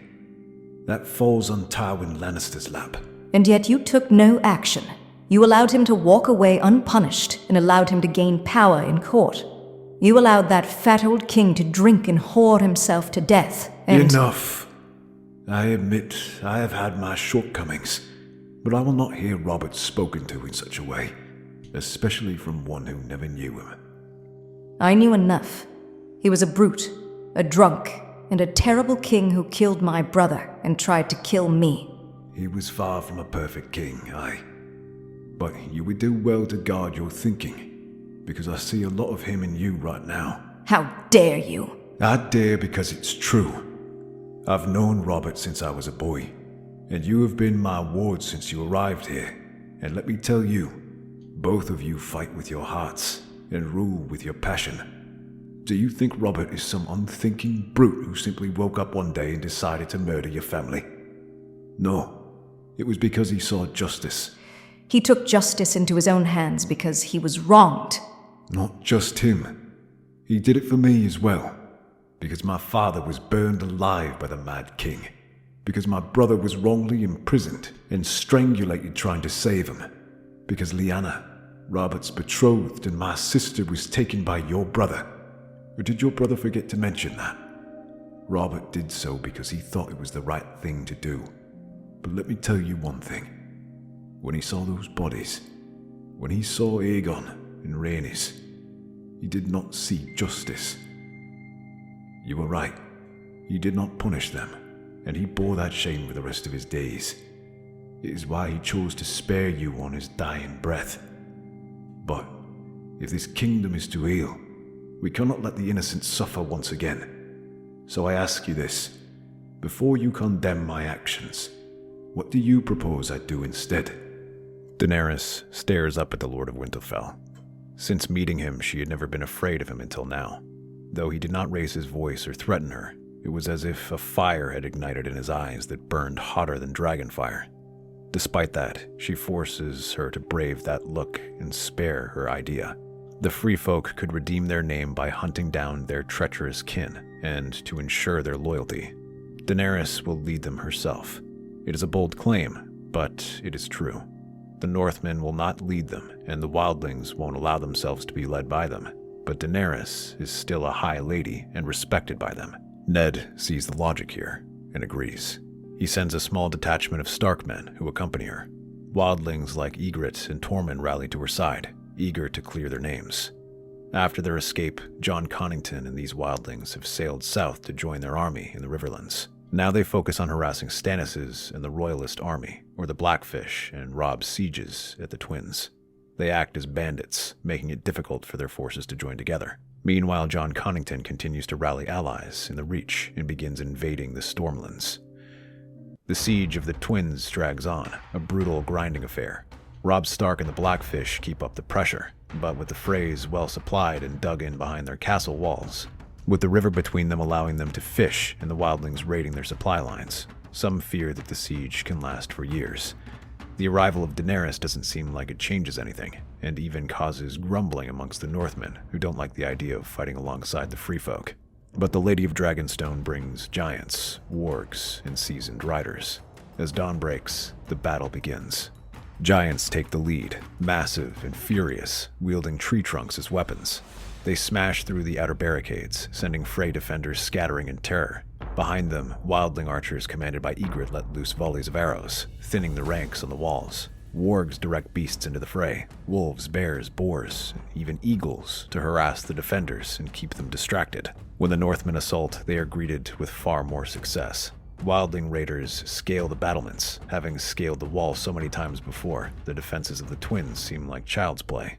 That falls on Tywin Lannister's lap. And yet you took no action. You allowed him to walk away unpunished and allowed him to gain power in court. You allowed that fat old king to drink and whore himself to death, and— Enough. I admit I have had my shortcomings, but I will not hear Robert spoken to in such a way, especially from one who never knew him. I knew enough. He was a brute, a drunk, and a terrible king who killed my brother and tried to kill me. He was far from a perfect king, aye. But you would do well to guard your thinking, because I see a lot of him in you right now. How dare you? I dare because it's true. I've known Robert since I was a boy, and you have been my ward since you arrived here. And let me tell you, both of you fight with your hearts and rule with your passion. Do you think Robert is some unthinking brute who simply woke up one day and decided to murder your family? No, it was because he saw justice. He took justice into his own hands because he was wronged. Not just him. He did it for me as well. Because my father was burned alive by the Mad King. Because my brother was wrongly imprisoned and strangulated trying to save him. Because Lyanna, Robert's betrothed, and my sister was taken by your brother. Or did your brother forget to mention that? Robert did so because he thought it was the right thing to do. But let me tell you one thing. When he saw those bodies, when he saw Aegon and Rhaenys, he did not see justice. You were right. He did not punish them, and he bore that shame for the rest of his days. It is why he chose to spare you on his dying breath. But if this kingdom is to heal, we cannot let the innocent suffer once again. So I ask you this, before you condemn my actions, what do you propose I do instead? Daenerys stares up at the Lord of Winterfell. Since meeting him, she had never been afraid of him until now. Though he did not raise his voice or threaten her, it was as if a fire had ignited in his eyes that burned hotter than dragonfire. Despite that, she forces her to brave that look and spare her idea. The free folk could redeem their name by hunting down their treacherous kin, and to ensure their loyalty, Daenerys will lead them herself. It is a bold claim, but it is true. The Northmen will not lead them, and the wildlings won't allow themselves to be led by them. But Daenerys is still a high lady and respected by them. Ned sees the logic here and agrees. He sends a small detachment of Stark men who accompany her. Wildlings like Ygritte and Tormund rally to her side, eager to clear their names. After their escape, Jon Connington and these wildlings have sailed south to join their army in the Riverlands. Now they focus on harassing Stannis's and the Royalist army, or the Blackfish and Robb's sieges at the Twins. They act as bandits, making it difficult for their forces to join together. Meanwhile, Jon Connington continues to rally allies in the Reach and begins invading the Stormlands. The siege of the Twins drags on, a brutal, grinding affair. Robb Stark and the Blackfish keep up the pressure, but with the Freys well supplied and dug in behind their castle walls, with the river between them allowing them to fish and the wildlings raiding their supply lines. Some fear that the siege can last for years. The arrival of Daenerys doesn't seem like it changes anything, and even causes grumbling amongst the Northmen, who don't like the idea of fighting alongside the Free Folk. But the Lady of Dragonstone brings giants, wargs, and seasoned riders. As dawn breaks, the battle begins. Giants take the lead, massive and furious, wielding tree trunks as weapons. They smash through the outer barricades, sending Frey defenders scattering in terror. Behind them, wildling archers commanded by Ygritte let loose volleys of arrows, thinning the ranks on the walls. Wargs direct beasts into the fray, wolves, bears, boars, even eagles, to harass the defenders and keep them distracted. When the Northmen assault, they are greeted with far more success. Wildling raiders scale the battlements, having scaled the wall so many times before, the defenses of the Twins seem like child's play.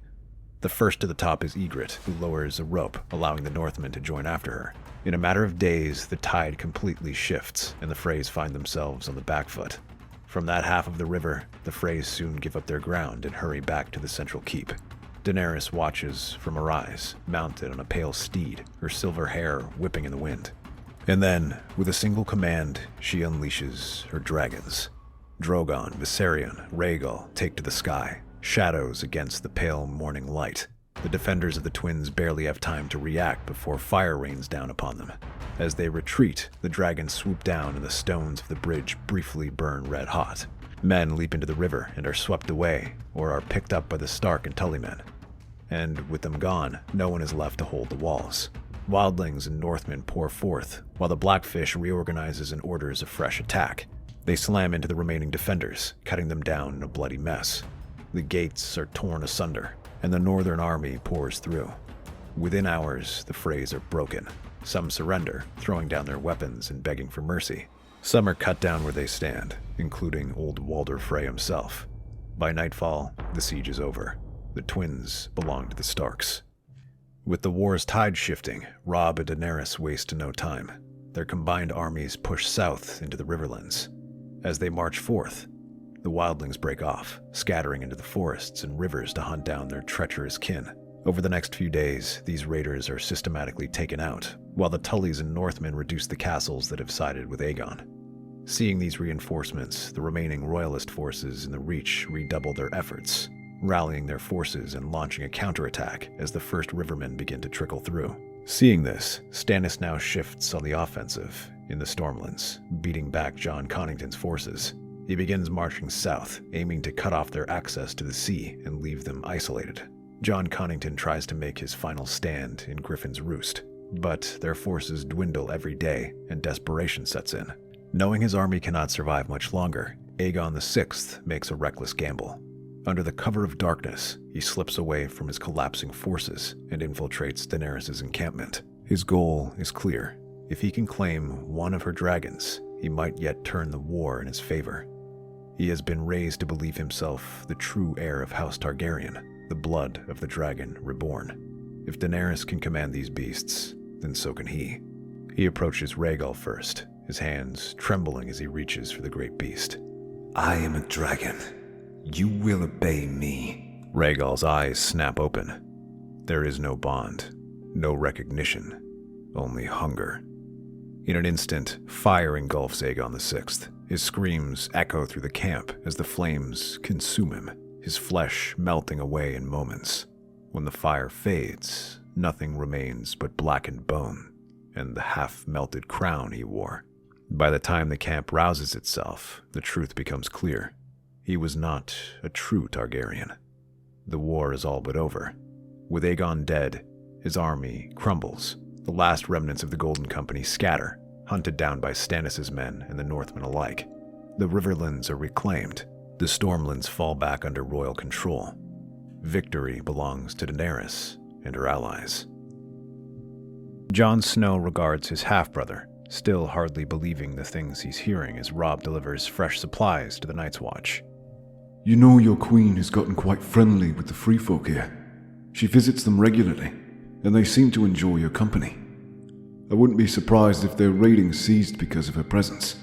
The first to the top is Ygritte, who lowers a rope, allowing the Northmen to join after her. In a matter of days, the tide completely shifts, and the Freys find themselves on the back foot. From that half of the river, the Freys soon give up their ground and hurry back to the central keep. Daenerys watches from her eyes, mounted on a pale steed, her silver hair whipping in the wind. And then, with a single command, she unleashes her dragons. Drogon, Viserion, Rhaegal take to the sky, shadows against the pale morning light. The defenders of the Twins barely have time to react before fire rains down upon them. As they retreat, the dragons swoop down and the stones of the bridge briefly burn red hot. Men leap into the river and are swept away, or are picked up by the Stark and Tully men. And with them gone, no one is left to hold the walls. Wildlings and Northmen pour forth, while the Blackfish reorganizes and orders a fresh attack. They slam into the remaining defenders, cutting them down in a bloody mess. The gates are torn asunder, and the northern army pours through. Within hours, the Freys are broken. Some surrender, throwing down their weapons and begging for mercy. Some are cut down where they stand, including old Walder Frey himself. By nightfall, the siege is over. The Twins belong to the Starks. With the war's tide shifting, Robb and Daenerys waste no time. Their combined armies push south into the Riverlands. As they march forth, the wildlings break off, scattering into the forests and rivers to hunt down their treacherous kin. Over the next few days, these raiders are systematically taken out, while the Tullys and Northmen reduce the castles that have sided with Aegon. Seeing these reinforcements, the remaining royalist forces in the Reach redouble their efforts, rallying their forces and launching a counterattack as the first rivermen begin to trickle through. Seeing this, Stannis now shifts on the offensive in the Stormlands, beating back Jon Connington's forces. He begins marching south, aiming to cut off their access to the sea and leave them isolated. Jon Connington tries to make his final stand in Griffin's Roost, but their forces dwindle every day and desperation sets in. Knowing his army cannot survive much longer, Aegon VI makes a reckless gamble. Under the cover of darkness, he slips away from his collapsing forces and infiltrates Daenerys' encampment. His goal is clear. If he can claim one of her dragons, he might yet turn the war in his favor. He has been raised to believe himself the true heir of House Targaryen, the blood of the dragon reborn. If Daenerys can command these beasts, then so can he. He approaches Rhaegal first, his hands trembling as he reaches for the great beast. I am a dragon. You will obey me. Rhaegal's eyes snap open. There is no bond, no recognition, only hunger. In an instant, fire engulfs Aegon VI. His screams echo through the camp as the flames consume him, his flesh melting away in moments. When the fire fades, nothing remains but blackened bone and the half-melted crown he wore. By the time the camp rouses itself, the truth becomes clear. He was not a true Targaryen. The war is all but over. With Aegon dead, his army crumbles. The last remnants of the Golden Company scatter, hunted down by Stannis' men and the Northmen alike. The Riverlands are reclaimed. The Stormlands fall back under royal control. Victory belongs to Daenerys and her allies. Jon Snow regards his half-brother, still hardly believing the things he's hearing as Robb delivers fresh supplies to the Night's Watch. You know your queen has gotten quite friendly with the free folk here. She visits them regularly, and they seem to enjoy your company. I wouldn't be surprised if their raiding ceased because of her presence.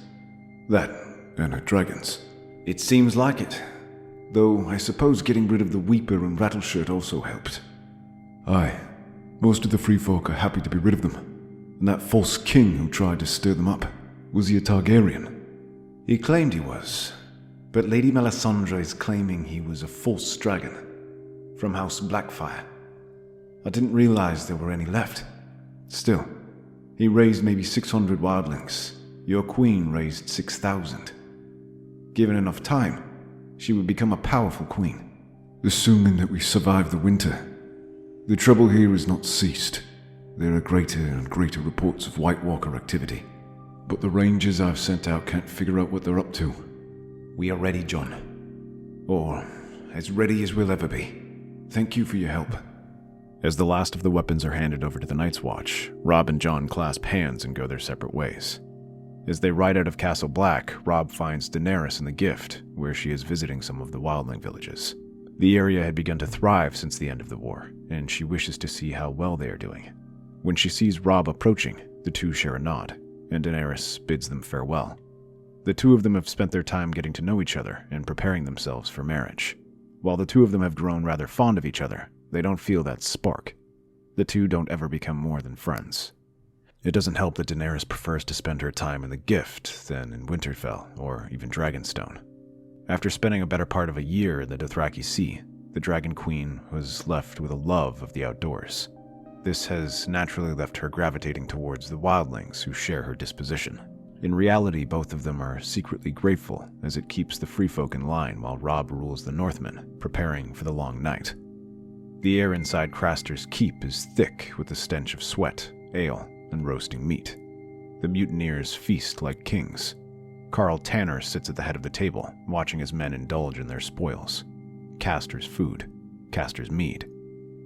That, and her dragons. It seems like it. Though I suppose getting rid of the Weeper and Rattleshirt also helped. Aye, most of the free folk are happy to be rid of them. And that false king who tried to stir them up, was he a Targaryen? He claimed he was, but Lady Melisandre is claiming he was a false dragon from House Blackfire. I didn't realize there were any left. Still, he raised maybe 600 wildlings. Your queen raised 6,000. Given enough time, she would become a powerful queen. Assuming that we survive the winter. The trouble here has not ceased. There are greater and greater reports of White Walker activity, but the rangers I've sent out can't figure out what they're up to. We are ready, Jon. Or as ready as we'll ever be. Thank you for your help. As the last of the weapons are handed over to the Night's Watch, Robb and Jon clasp hands and go their separate ways. As they ride out of Castle Black, Robb finds Daenerys in the Gift, where she is visiting some of the wildling villages. The area had begun to thrive since the end of the war, and she wishes to see how well they are doing. When she sees Robb approaching, the two share a nod, and Daenerys bids them farewell. The two of them have spent their time getting to know each other and preparing themselves for marriage. While the two of them have grown rather fond of each other, they don't feel that spark. The two don't ever become more than friends. It doesn't help that Daenerys prefers to spend her time in the Gift than in Winterfell or even Dragonstone. After spending a better part of a year in the Dothraki Sea, the Dragon Queen was left with a love of the outdoors. This has naturally left her gravitating towards the wildlings who share her disposition. In reality, both of them are secretly grateful, as it keeps the free folk in line while Robb rules the Northmen, preparing for the long night. The air inside Craster's keep is thick with the stench of sweat, ale, and roasting meat. The mutineers feast like kings. Carl Tanner sits at the head of the table, watching his men indulge in their spoils. Caster's food, Caster's mead,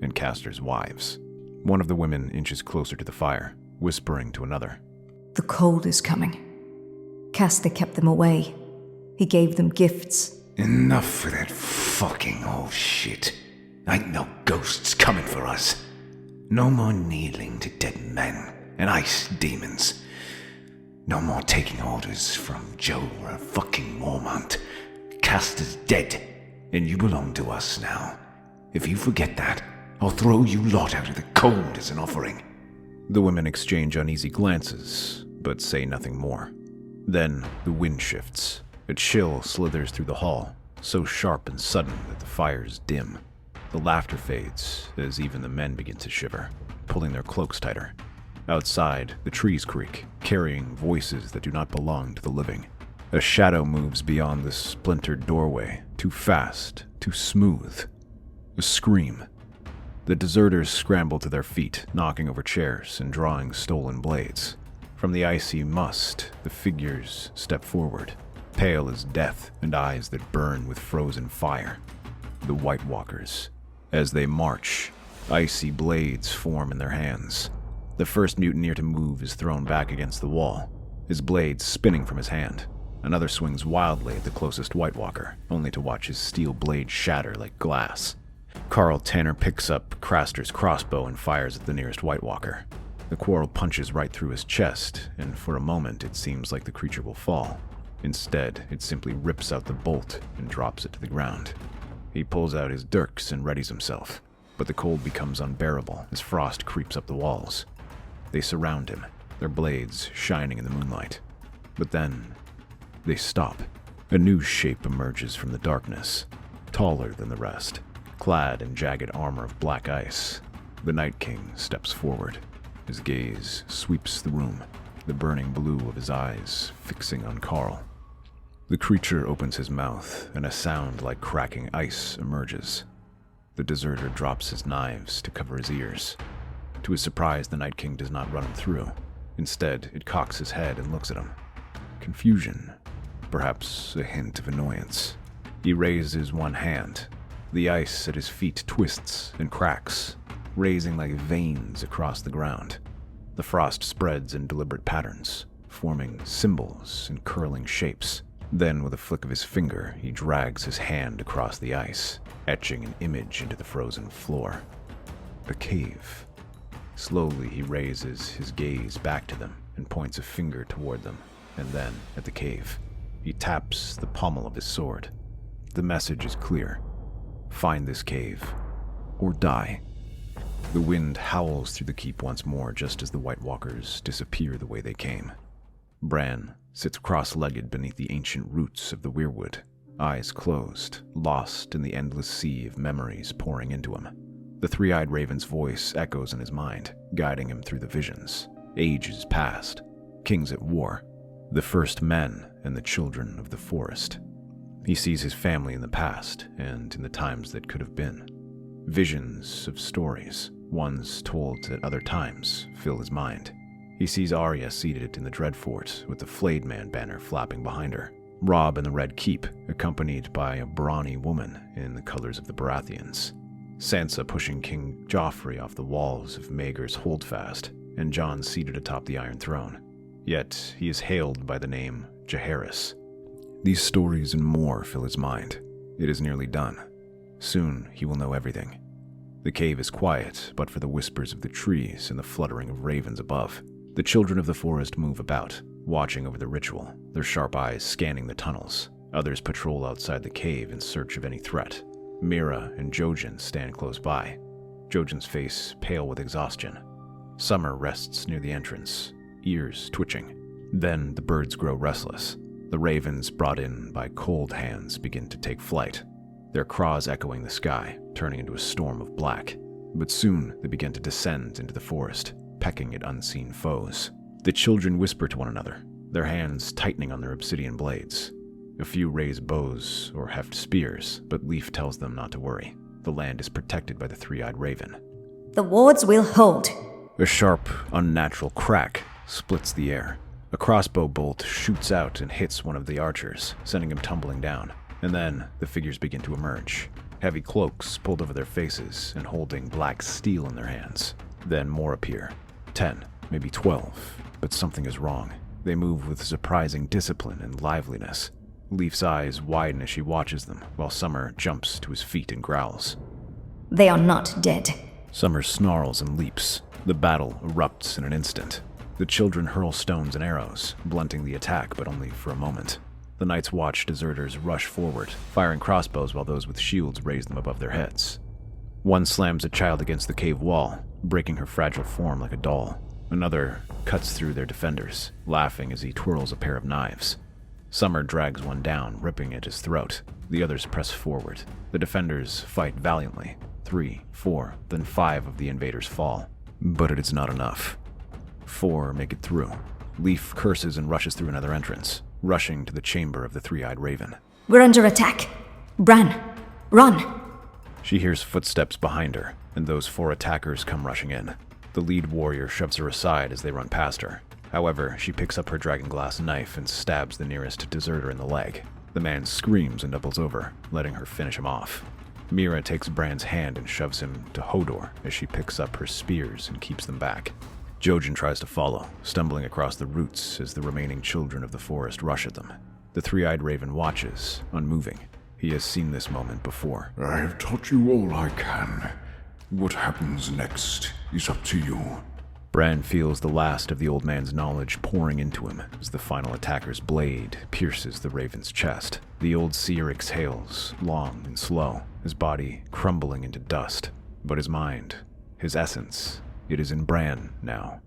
and Caster's wives. One of the women inches closer to the fire, whispering to another. The cold is coming. Caster kept them away. He gave them gifts. Enough of that fucking shit. Ain't no ghosts coming for us. No more kneeling to dead men and ice demons. No more taking orders from Joe or a fucking Mormont. Caster's dead, and you belong to us now. If you forget that, I'll throw you lot out of the cold as an offering. The women exchange uneasy glances, but say nothing more. Then the wind shifts. A chill slithers through the hall, so sharp and sudden that the fires dim. The laughter fades as even the men begin to shiver, pulling their cloaks tighter. Outside, the trees creak, carrying voices that do not belong to the living. A shadow moves beyond the splintered doorway, too fast, too smooth. A scream. The deserters scramble to their feet, knocking over chairs and drawing stolen blades. From the icy must, the figures step forward, pale as death and eyes that burn with frozen fire. The White Walkers. As they march, icy blades form in their hands. The first mutineer to move is thrown back against the wall, his blade spinning from his hand. Another swings wildly at the closest White Walker, only to watch his steel blade shatter like glass. Carl Tanner picks up Craster's crossbow and fires at the nearest White Walker. The quarrel punches right through his chest, and for a moment it seems like the creature will fall. Instead, it simply rips out the bolt and drops it to the ground. He pulls out his dirks and readies himself, but the cold becomes unbearable as frost creeps up the walls. They surround him, their blades shining in the moonlight. But then, they stop. A new shape emerges from the darkness, taller than the rest, clad in jagged armor of black ice. The Night King steps forward. His gaze sweeps the room, the burning blue of his eyes fixing on Carl. The creature opens his mouth, and a sound like cracking ice emerges. The deserter drops his knives to cover his ears. To his surprise, the Night King does not run him through. Instead, it cocks his head and looks at him. Confusion, perhaps a hint of annoyance. He raises one hand. The ice at his feet twists and cracks, raising like veins across the ground. The frost spreads in deliberate patterns, forming symbols and curling shapes. Then, with a flick of his finger, he drags his hand across the ice, etching an image into the frozen floor. A cave. Slowly, he raises his gaze back to them and points a finger toward them, and then at the cave. He taps the pommel of his sword. The message is clear. Find this cave, or die. The wind howls through the keep once more just as the White Walkers disappear the way they came. Bran sits cross-legged beneath the ancient roots of the weirwood, eyes closed, lost in the endless sea of memories pouring into him. The three-eyed raven's voice echoes in his mind, guiding him through the visions. Ages past, kings at war, the first men and the children of the forest. He sees his family in the past and in the times that could have been. Visions of stories, ones told at other times, fill his mind. He sees Arya seated in the Dreadfort with the Flayed Man banner flapping behind her. Robb in the Red Keep, accompanied by a brawny woman in the colors of the Baratheons. Sansa pushing King Joffrey off the walls of Maegor's Holdfast, and Jon seated atop the Iron Throne. Yet he is hailed by the name Jaehaerys. These stories and more fill his mind. It is nearly done. Soon he will know everything. The cave is quiet, but for the whispers of the trees and the fluttering of ravens above. The children of the forest move about, watching over the ritual, their sharp eyes scanning the tunnels. Others patrol outside the cave in search of any threat. Mira and Jojen stand close by, Jojen's face pale with exhaustion. Summer rests near the entrance, ears twitching. Then the birds grow restless. The ravens brought in by cold hands begin to take flight, their craws echoing the sky, turning into a storm of black. But soon they begin to descend into the forest, pecking at unseen foes. The children whisper to one another, their hands tightening on their obsidian blades. A few raise bows or heft spears, but Leaf tells them not to worry. The land is protected by the three-eyed raven. The wards will hold. A sharp, unnatural crack splits the air. A crossbow bolt shoots out and hits one of the archers, sending him tumbling down. And then the figures begin to emerge, heavy cloaks pulled over their faces and holding black steel in their hands. Then more appear. 10, maybe 12, but something is wrong. They move with surprising discipline and liveliness. Leaf's eyes widen as she watches them, while Summer jumps to his feet and growls. They are not dead. Summer snarls and leaps. The battle erupts in an instant. The children hurl stones and arrows, blunting the attack, but only for a moment. The Night's Watch deserters rush forward, firing crossbows while those with shields raise them above their heads. One slams a child against the cave wall, breaking her fragile form like a doll. Another cuts through their defenders, laughing as he twirls a pair of knives. Summer drags one down, ripping at his throat. The others press forward. The defenders fight valiantly. 3, 4, then 5 of the invaders fall. But it is not enough. 4 make it through. Leaf curses and rushes through another entrance, rushing to the chamber of the three-eyed raven. We're under attack. Bran, run! She hears footsteps behind her, and those 4 attackers come rushing in. The lead warrior shoves her aside as they run past her. However, she picks up her dragonglass knife and stabs the nearest deserter in the leg. The man screams and doubles over, letting her finish him off. Mira takes Bran's hand and shoves him to Hodor as she picks up her spears and keeps them back. Jojen tries to follow, stumbling across the roots as the remaining children of the forest rush at them. The three-eyed raven watches, unmoving. He has seen this moment before. I have taught you all I can. What happens next is up to you. Bran feels the last of the old man's knowledge pouring into him as the final attacker's blade pierces the raven's chest. The old seer exhales, long and slow, his body crumbling into dust. But his mind, his essence, it is in Bran now.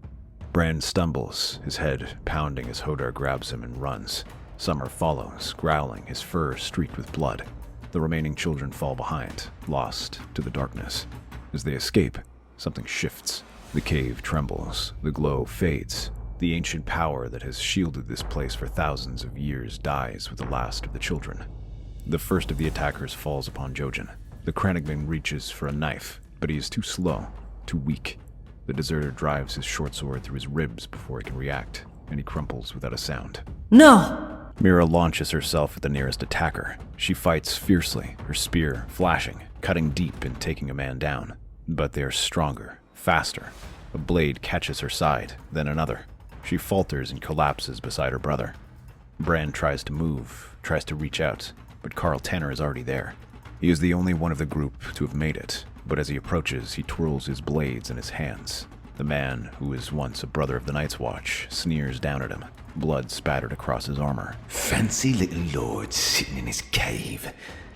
Bran stumbles, his head pounding as Hodor grabs him and runs. Summer follows, growling, his fur streaked with blood. The remaining children fall behind, lost to the darkness. As they escape, something shifts. The cave trembles, the glow fades. The ancient power that has shielded this place for thousands of years dies with the last of the children. The first of the attackers falls upon Jojen. The Crannogman reaches for a knife, but he is too slow, too weak. The deserter drives his short sword through his ribs before he can react, and he crumples without a sound. No! Mira launches herself at the nearest attacker. She fights fiercely, her spear flashing, cutting deep and taking a man down. But they are stronger, faster. A blade catches her side, then another. She falters and collapses beside her brother. Bran tries to move, tries to reach out, but Carl Tanner is already there. He is the only one of the group to have made it, but as he approaches, he twirls his blades in his hands. The man, who was once a brother of the Night's Watch, sneers down at him, blood spattered across his armor. Fancy little lord sitting in his cave,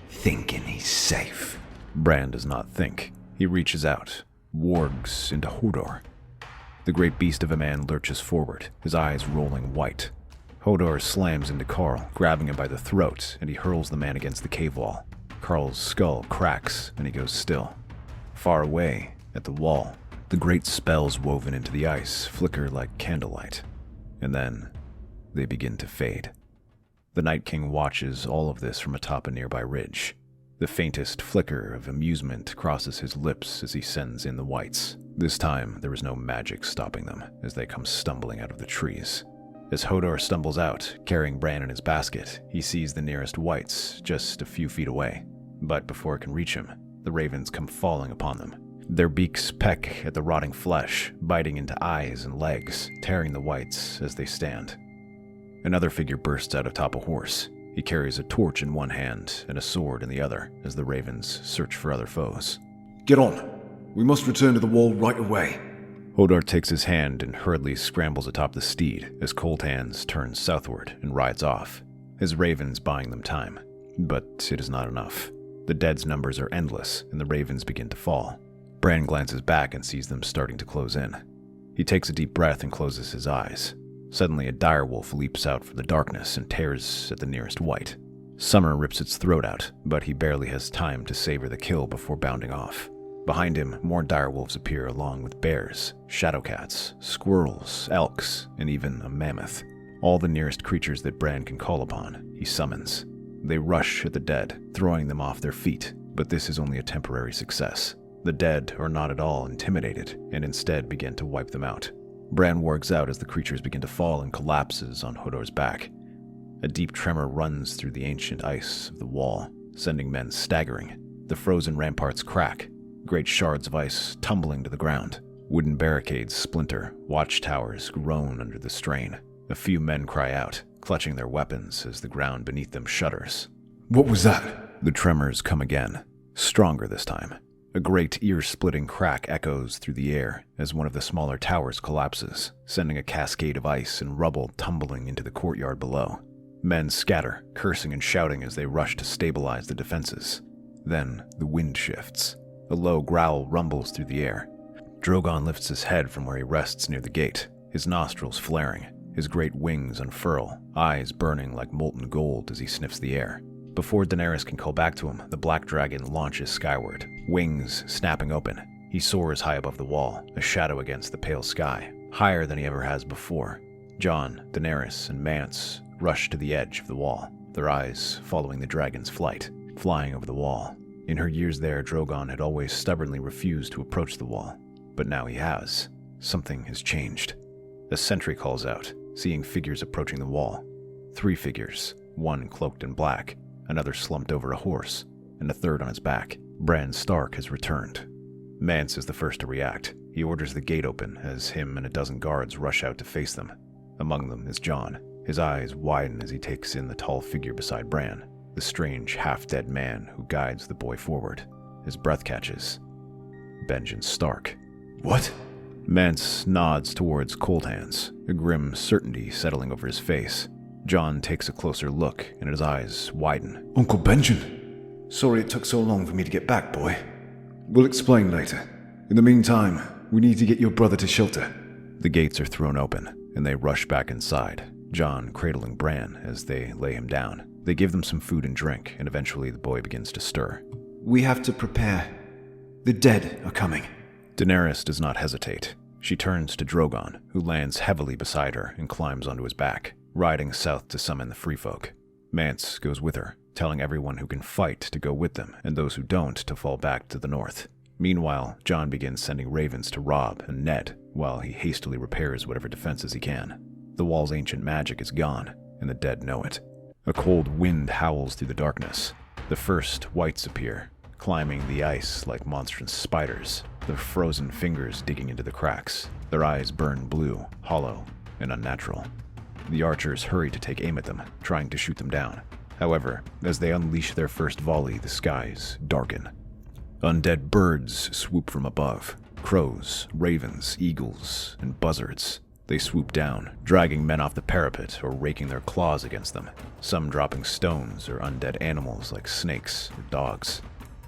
thinking he's safe. Bran does not think. He reaches out, wargs into Hodor. The great beast of a man lurches forward, his eyes rolling white. Hodor slams into Carl, grabbing him by the throat, and he hurls the man against the cave wall. Carl's skull cracks, and he goes still. Far away, at the wall, the great spells woven into the ice flicker like candlelight. And then, they begin to fade. The Night King watches all of this from atop a nearby ridge. The faintest flicker of amusement crosses his lips as he sends in the whites. This time, there is no magic stopping them as they come stumbling out of the trees. As Hodor stumbles out, carrying Bran in his basket, he sees the nearest whites just a few feet away. But before it can reach him, the ravens come falling upon them. Their beaks peck at the rotting flesh, biting into eyes and legs, tearing the whites as they stand. Another figure bursts out atop a horse. He carries a torch in one hand and a sword in the other as the ravens search for other foes. Get on. We must return to the wall right away. Hodor takes his hand and hurriedly scrambles atop the steed as Cold Hands turns southward and rides off, his ravens buying them time. But it is not enough. The dead's numbers are endless and the ravens begin to fall. Bran glances back and sees them starting to close in. He takes a deep breath and closes his eyes. Suddenly, a direwolf leaps out from the darkness and tears at the nearest white. Summer rips its throat out, but he barely has time to savor the kill before bounding off. Behind him, more direwolves appear along with bears, shadowcats, squirrels, elks, and even a mammoth. All the nearest creatures that Bran can call upon, he summons. They rush at the dead, throwing them off their feet, but this is only a temporary success. The dead are not at all intimidated, and instead begin to wipe them out. Bran wargs out as the creatures begin to fall and collapses on Hodor's back. A deep tremor runs through the ancient ice of the wall, sending men staggering. The frozen ramparts crack, great shards of ice tumbling to the ground. Wooden barricades splinter, watchtowers groan under the strain. A few men cry out, clutching their weapons as the ground beneath them shudders. What was that? The tremors come again, stronger this time. A great ear-splitting crack echoes through the air as one of the smaller towers collapses, sending a cascade of ice and rubble tumbling into the courtyard below. Men scatter, cursing and shouting as they rush to stabilize the defenses. Then the wind shifts. A low growl rumbles through the air. Drogon lifts his head from where he rests near the gate, his nostrils flaring, his great wings unfurl, eyes burning like molten gold as he sniffs the air. Before Daenerys can call back to him, the black dragon launches skyward, wings snapping open. He soars high above the wall, a shadow against the pale sky, higher than he ever has before. Jon, Daenerys, and Mance rush to the edge of the wall, their eyes following the dragon's flight, flying over the wall. In her years there, Drogon had always stubbornly refused to approach the wall, but now he has. Something has changed. A sentry calls out, seeing figures approaching the wall. 3 figures, one cloaked in black, another slumped over a horse, and a third on his back. Bran Stark has returned. Mance is the first to react. He orders the gate open as him and a dozen guards rush out to face them. Among them is Jon. His eyes widen as he takes in the tall figure beside Bran, the strange, half-dead man who guides the boy forward. His breath catches. Benjen Stark. What? Mance nods towards Cold Hands, a grim certainty settling over his face. Jon takes a closer look, and his eyes widen. Uncle Benjen. Sorry it took so long for me to get back, boy. We'll explain later. In the meantime, we need to get your brother to shelter. The gates are thrown open, and they rush back inside, Jon cradling Bran as they lay him down. They give them some food and drink, and eventually the boy begins to stir. We have to prepare. The dead are coming. Daenerys does not hesitate. She turns to Drogon, who lands heavily beside her and climbs onto his back, riding south to summon the free folk. Mance goes with her, telling everyone who can fight to go with them, and those who don't to fall back to the north. Meanwhile, Jon begins sending ravens to Robb and Ned, while he hastily repairs whatever defenses he can. The wall's ancient magic is gone, and the dead know it. A cold wind howls through the darkness. The first whites appear, climbing the ice like monstrous spiders, their frozen fingers digging into the cracks. Their eyes burn blue, hollow, and unnatural. The archers hurry to take aim at them, trying to shoot them down. However, as they unleash their first volley, the skies darken. Undead birds swoop from above. Crows, ravens, eagles, and buzzards. They swoop down, dragging men off the parapet or raking their claws against them, some dropping stones or undead animals like snakes or dogs.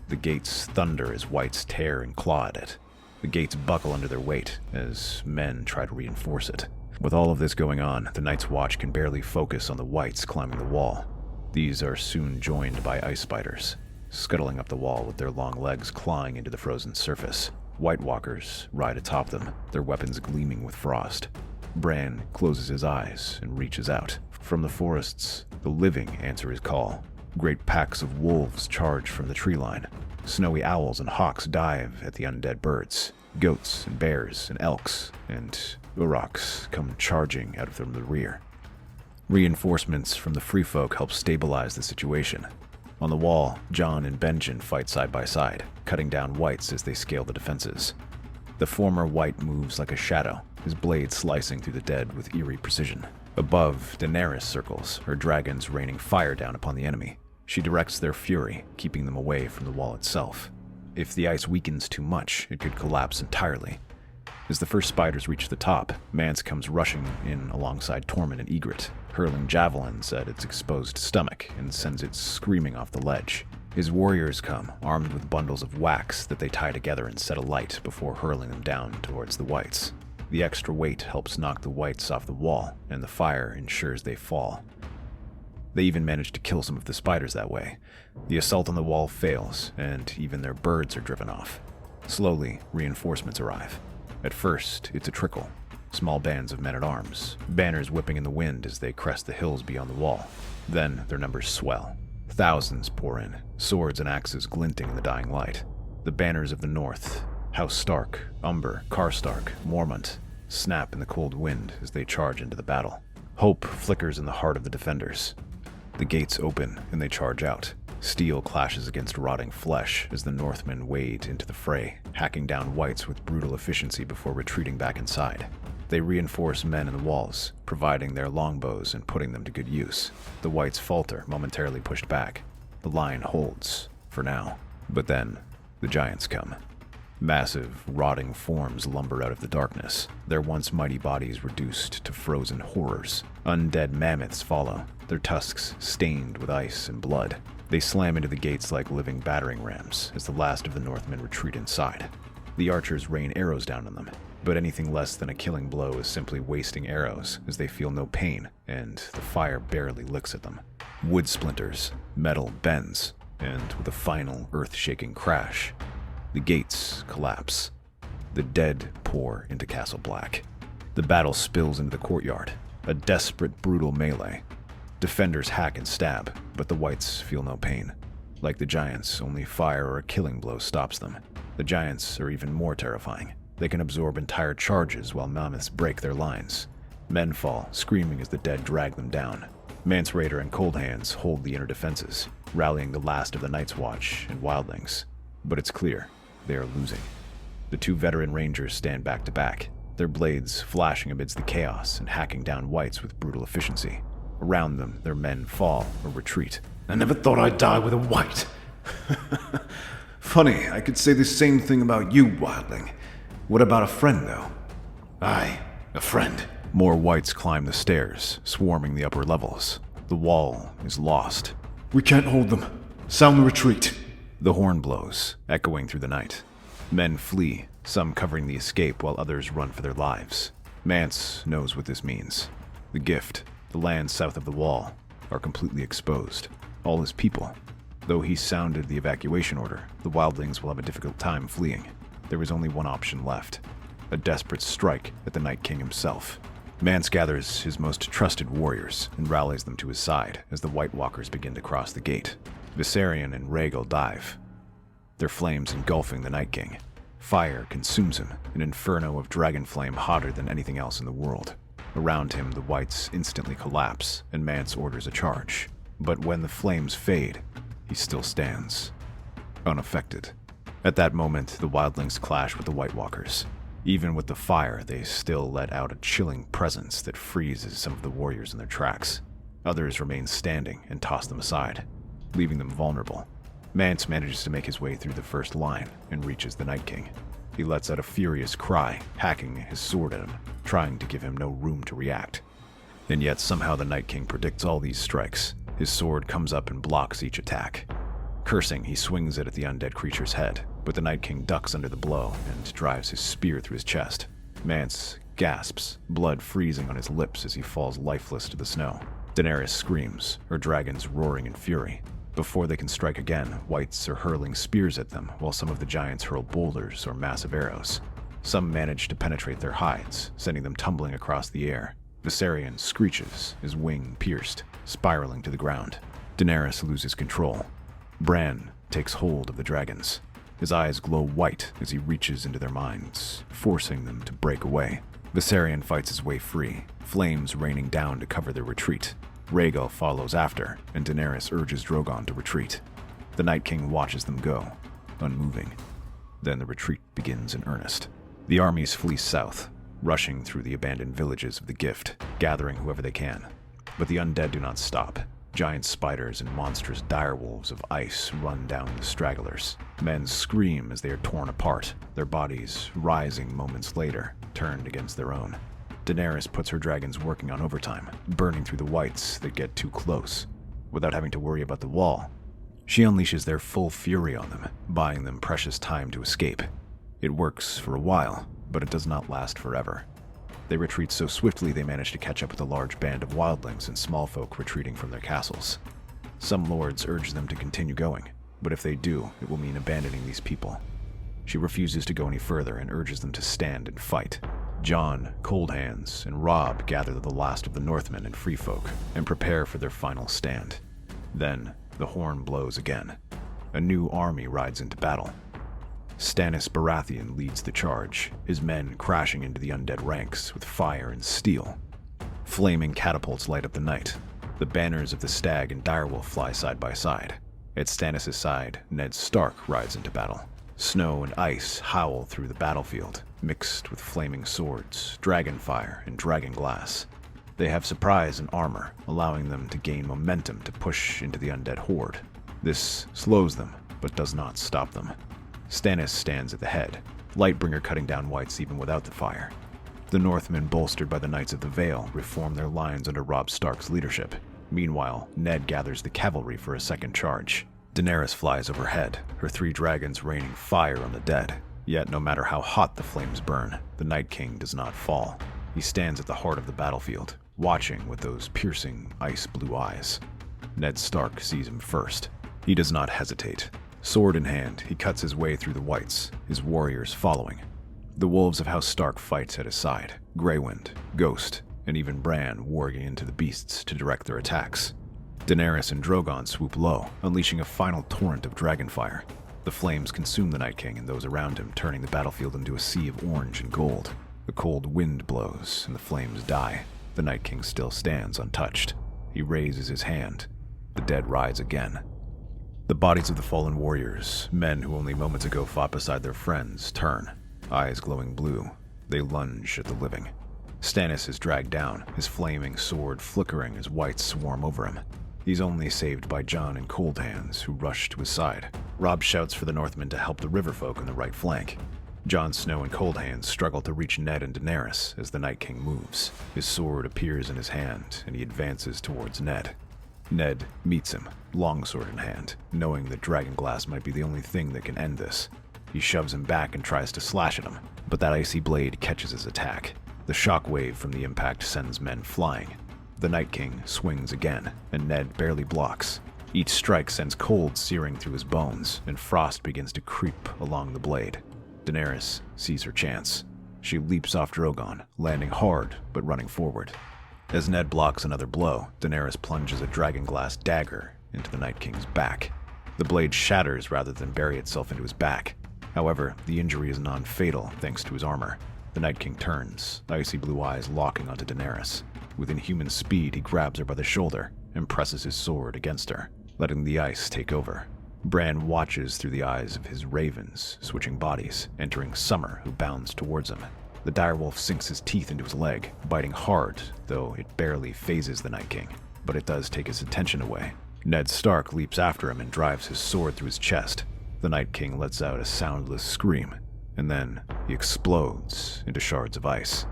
The gates thunder as whites tear and claw at it. The gates buckle under their weight as men try to reinforce it. With all of this going on, the Night's Watch can barely focus on the whites climbing the wall. These are soon joined by ice spiders, scuttling up the wall with their long legs clawing into the frozen surface. White Walkers ride atop them, their weapons gleaming with frost. Bran closes his eyes and reaches out. From the forests, the living answer his call. Great packs of wolves charge from the tree line. Snowy owls and hawks dive at the undead birds. Goats and bears and elks and uroks come charging out from the rear. Reinforcements from the free folk help stabilize the situation. On the wall, Jon and Benjen fight side by side, cutting down whites as they scale the defenses. The former white moves like a shadow, his blade slicing through the dead with eerie precision. Above, Daenerys circles, her dragons raining fire down upon the enemy. She directs their fury, keeping them away from the wall itself. If the ice weakens too much, it could collapse entirely. As the first spiders reach the top, Mance comes rushing in alongside Tormund and Ygritte, hurling javelins at its exposed stomach and sends it screaming off the ledge. His warriors come, armed with bundles of wax that they tie together and set alight before hurling them down towards the whites. The extra weight helps knock the whites off the wall, and the fire ensures they fall. They even manage to kill some of the spiders that way. The assault on the wall fails, and even their birds are driven off. Slowly, reinforcements arrive. At first, it's a trickle. Small bands of men-at-arms, banners whipping in the wind as they crest the hills beyond the wall. Then their numbers swell. Thousands pour in, swords and axes glinting in the dying light. The banners of the north, House Stark, Umber, Karstark, Mormont, snap in the cold wind as they charge into the battle. Hope flickers in the heart of the defenders. The gates open and they charge out. Steel clashes against rotting flesh as the Northmen wade into the fray, hacking down whites with brutal efficiency before retreating back inside. They reinforce men in the walls, providing their longbows and putting them to good use. The whites falter, momentarily pushed back. The line holds, for now. But then, The giants come. Massive, rotting forms lumber out of the darkness, their once mighty bodies reduced to frozen horrors. Undead mammoths follow, their tusks stained with ice and blood. They slam into the gates like living battering rams as the last of the Northmen retreat inside. The archers rain arrows down on them, but anything less than a killing blow is simply wasting arrows as they feel no pain and the fire barely licks at them. Wood splinters, metal bends, and with a final earth-shaking crash, the gates collapse. The dead pour into Castle Black. The battle spills into the courtyard, a desperate, brutal melee. Defenders hack and stab, but the whites feel no pain. Like the giants, only fire or a killing blow stops them. The giants are even more terrifying. They can absorb entire charges while mammoths break their lines. Men fall, screaming as the dead drag them down. Mance Rayder and Cold Hands hold the inner defenses, rallying the last of the Night's Watch and wildlings. But it's clear, they are losing. The two veteran rangers stand back to back, their blades flashing amidst the chaos and hacking down whites with brutal efficiency. Around them, their men fall or retreat. I never thought I'd die with a white. Funny, I could say the same thing about you, wildling. What about a friend, though? Aye, a friend. More whites climb the stairs, swarming the upper levels. The wall is lost. We can't hold them. Sound the retreat. The horn blows, echoing through the night. Men flee, some covering the escape while others run for their lives. Mance knows what this means. The gift, the land south of the wall, are completely exposed. All his people. Though he sounded the evacuation order, the wildlings will have a difficult time fleeing. There is only one option left. A desperate strike at the Night King himself. Mance gathers his most trusted warriors and rallies them to his side as the White Walkers begin to cross the gate. Viserion and Rhaegal dive, their flames engulfing the Night King. Fire consumes him, an inferno of dragon flame hotter than anything else in the world. Around him, the whites instantly collapse, and Mance orders a charge. But when the flames fade, he still stands, unaffected. At that moment, the wildlings clash with the White Walkers. Even with the fire, they still let out a chilling presence that freezes some of the warriors in their tracks. Others remain standing and toss them aside, leaving them vulnerable. Mance manages to make his way through the first line and reaches the Night King. He lets out a furious cry, hacking his sword at him, trying to give him no room to react. And yet somehow the Night King predicts all these strikes. His sword comes up and blocks each attack. Cursing, he swings it at the undead creature's head, but the Night King ducks under the blow and drives his spear through his chest. Mance gasps, blood freezing on his lips as he falls lifeless to the snow. Daenerys screams, her dragons roaring in fury. Before they can strike again, whites are hurling spears at them, while some of the giants hurl boulders or massive arrows. Some manage to penetrate their hides, sending them tumbling across the air. Viserion screeches, his wing pierced, spiraling to the ground. Daenerys loses control. Bran takes hold of the dragons. His eyes glow white as he reaches into their minds, forcing them to break away. Viserion fights his way free, flames raining down to cover their retreat. Rhaegal follows after, and Daenerys urges Drogon to retreat. The Night King watches them go, unmoving. Then the retreat begins in earnest. The armies flee south, rushing through the abandoned villages of the Gift, gathering whoever they can. But the undead do not stop. Giant spiders and monstrous direwolves of ice run down the stragglers. Men scream as they are torn apart, their bodies rising moments later, turned against their own. Daenerys puts her dragons working on overtime, burning through the whites that get too close. Without having to worry about the wall, she unleashes their full fury on them, buying them precious time to escape. It works for a while, but it does not last forever. They retreat so swiftly they manage to catch up with a large band of wildlings and small folk retreating from their castles. Some lords urge them to continue going, but if they do, it will mean abandoning these people. She refuses to go any further and urges them to stand and fight. Jon, Cold Hands, and Robb gather the last of the Northmen and Free Folk and prepare for their final stand. Then, the horn blows again. A new army rides into battle. Stannis Baratheon leads the charge, his men crashing into the undead ranks with fire and steel. Flaming catapults light up the night. The banners of the Stag and Direwolf fly side by side. At Stannis' side, Ned Stark rides into battle. Snow and ice howl through the battlefield, mixed with flaming swords, dragon fire, and dragon glass. They have surprise and armor, allowing them to gain momentum to push into the undead horde. This slows them, but does not stop them. Stannis stands at the head, Lightbringer cutting down whites even without the fire. The Northmen, bolstered by the Knights of the Vale, reform their lines under Robb Stark's leadership. Meanwhile, Ned gathers the cavalry for a second charge. Daenerys flies overhead, her 3 dragons raining fire on the dead. Yet no matter how hot the flames burn, the Night King does not fall. He stands at the heart of the battlefield, watching with those piercing, ice-blue eyes. Ned Stark sees him first. He does not hesitate. Sword in hand, he cuts his way through the whites, his warriors following. The wolves of House Stark fights at his side, Greywind, Ghost, and even Bran warging into the beasts to direct their attacks. Daenerys and Drogon swoop low, unleashing a final torrent of dragonfire. The flames consume the Night King and those around him, turning the battlefield into a sea of orange and gold. The cold wind blows, and the flames die. The Night King still stands untouched. He raises his hand. The dead rise again. The bodies of the fallen warriors, men who only moments ago fought beside their friends, turn, eyes glowing blue. They lunge at the living. Stannis is dragged down, his flaming sword flickering as whites swarm over him. He's only saved by Jon and Cold Hands, who rush to his side. Robb shouts for the Northmen to help the riverfolk on the right flank. Jon Snow and Cold Hands struggle to reach Ned and Daenerys as the Night King moves. His sword appears in his hand, and he advances towards Ned. Ned meets him, longsword in hand, knowing that dragonglass might be the only thing that can end this. He shoves him back and tries to slash at him, but that icy blade catches his attack. The shockwave from the impact sends men flying. The Night King swings again, and Ned barely blocks. Each strike sends cold searing through his bones, and frost begins to creep along the blade. Daenerys sees her chance. She leaps off Drogon, landing hard but running forward. As Ned blocks another blow, Daenerys plunges a dragonglass dagger into the Night King's back. The blade shatters rather than bury itself into his back. However, the injury is non-fatal thanks to his armor. The Night King turns, icy blue eyes locking onto Daenerys. With inhuman speed, he grabs her by the shoulder and presses his sword against her, letting the ice take over. Bran watches through the eyes of his ravens, switching bodies, entering Summer, who bounds towards him. The direwolf sinks his teeth into his leg, biting hard, though it barely phases the Night King. But it does take his attention away. Ned Stark leaps after him and drives his sword through his chest. The Night King lets out a soundless scream, and then he explodes into shards of ice.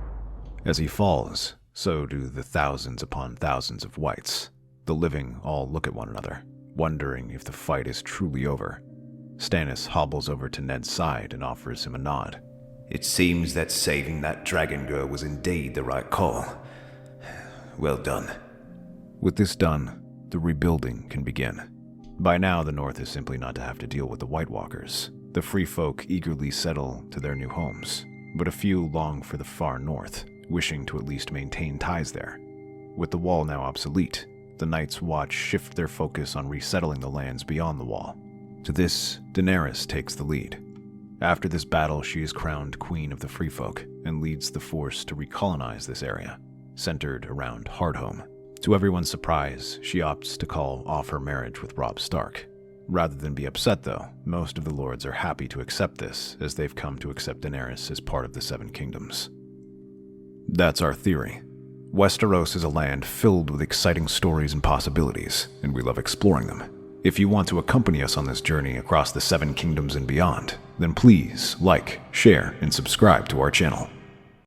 As he falls, so do the thousands upon thousands of whites. The living all look at one another, wondering if the fight is truly over. Stannis hobbles over to Ned's side and offers him a nod. It seems that saving that dragon girl was indeed the right call. Well done. With this done, the rebuilding can begin. By now, the North is simply not to have to deal with the White Walkers. The free folk eagerly settle to their new homes, but a few long for the far north, wishing to at least maintain ties there. With the wall now obsolete, the Night's Watch shift their focus on resettling the lands beyond the wall. To this, Daenerys takes the lead. After this battle, she is crowned Queen of the Free Folk and leads the force to recolonize this area, centered around Hardhome. To everyone's surprise, she opts to call off her marriage with Robb Stark. Rather than be upset, though, most of the lords are happy to accept this, as they've come to accept Daenerys as part of the Seven Kingdoms. That's our theory. Westeros is a land filled with exciting stories and possibilities, and we love exploring them. If you want to accompany us on this journey across the Seven Kingdoms and beyond, then please like, share, and subscribe to our channel.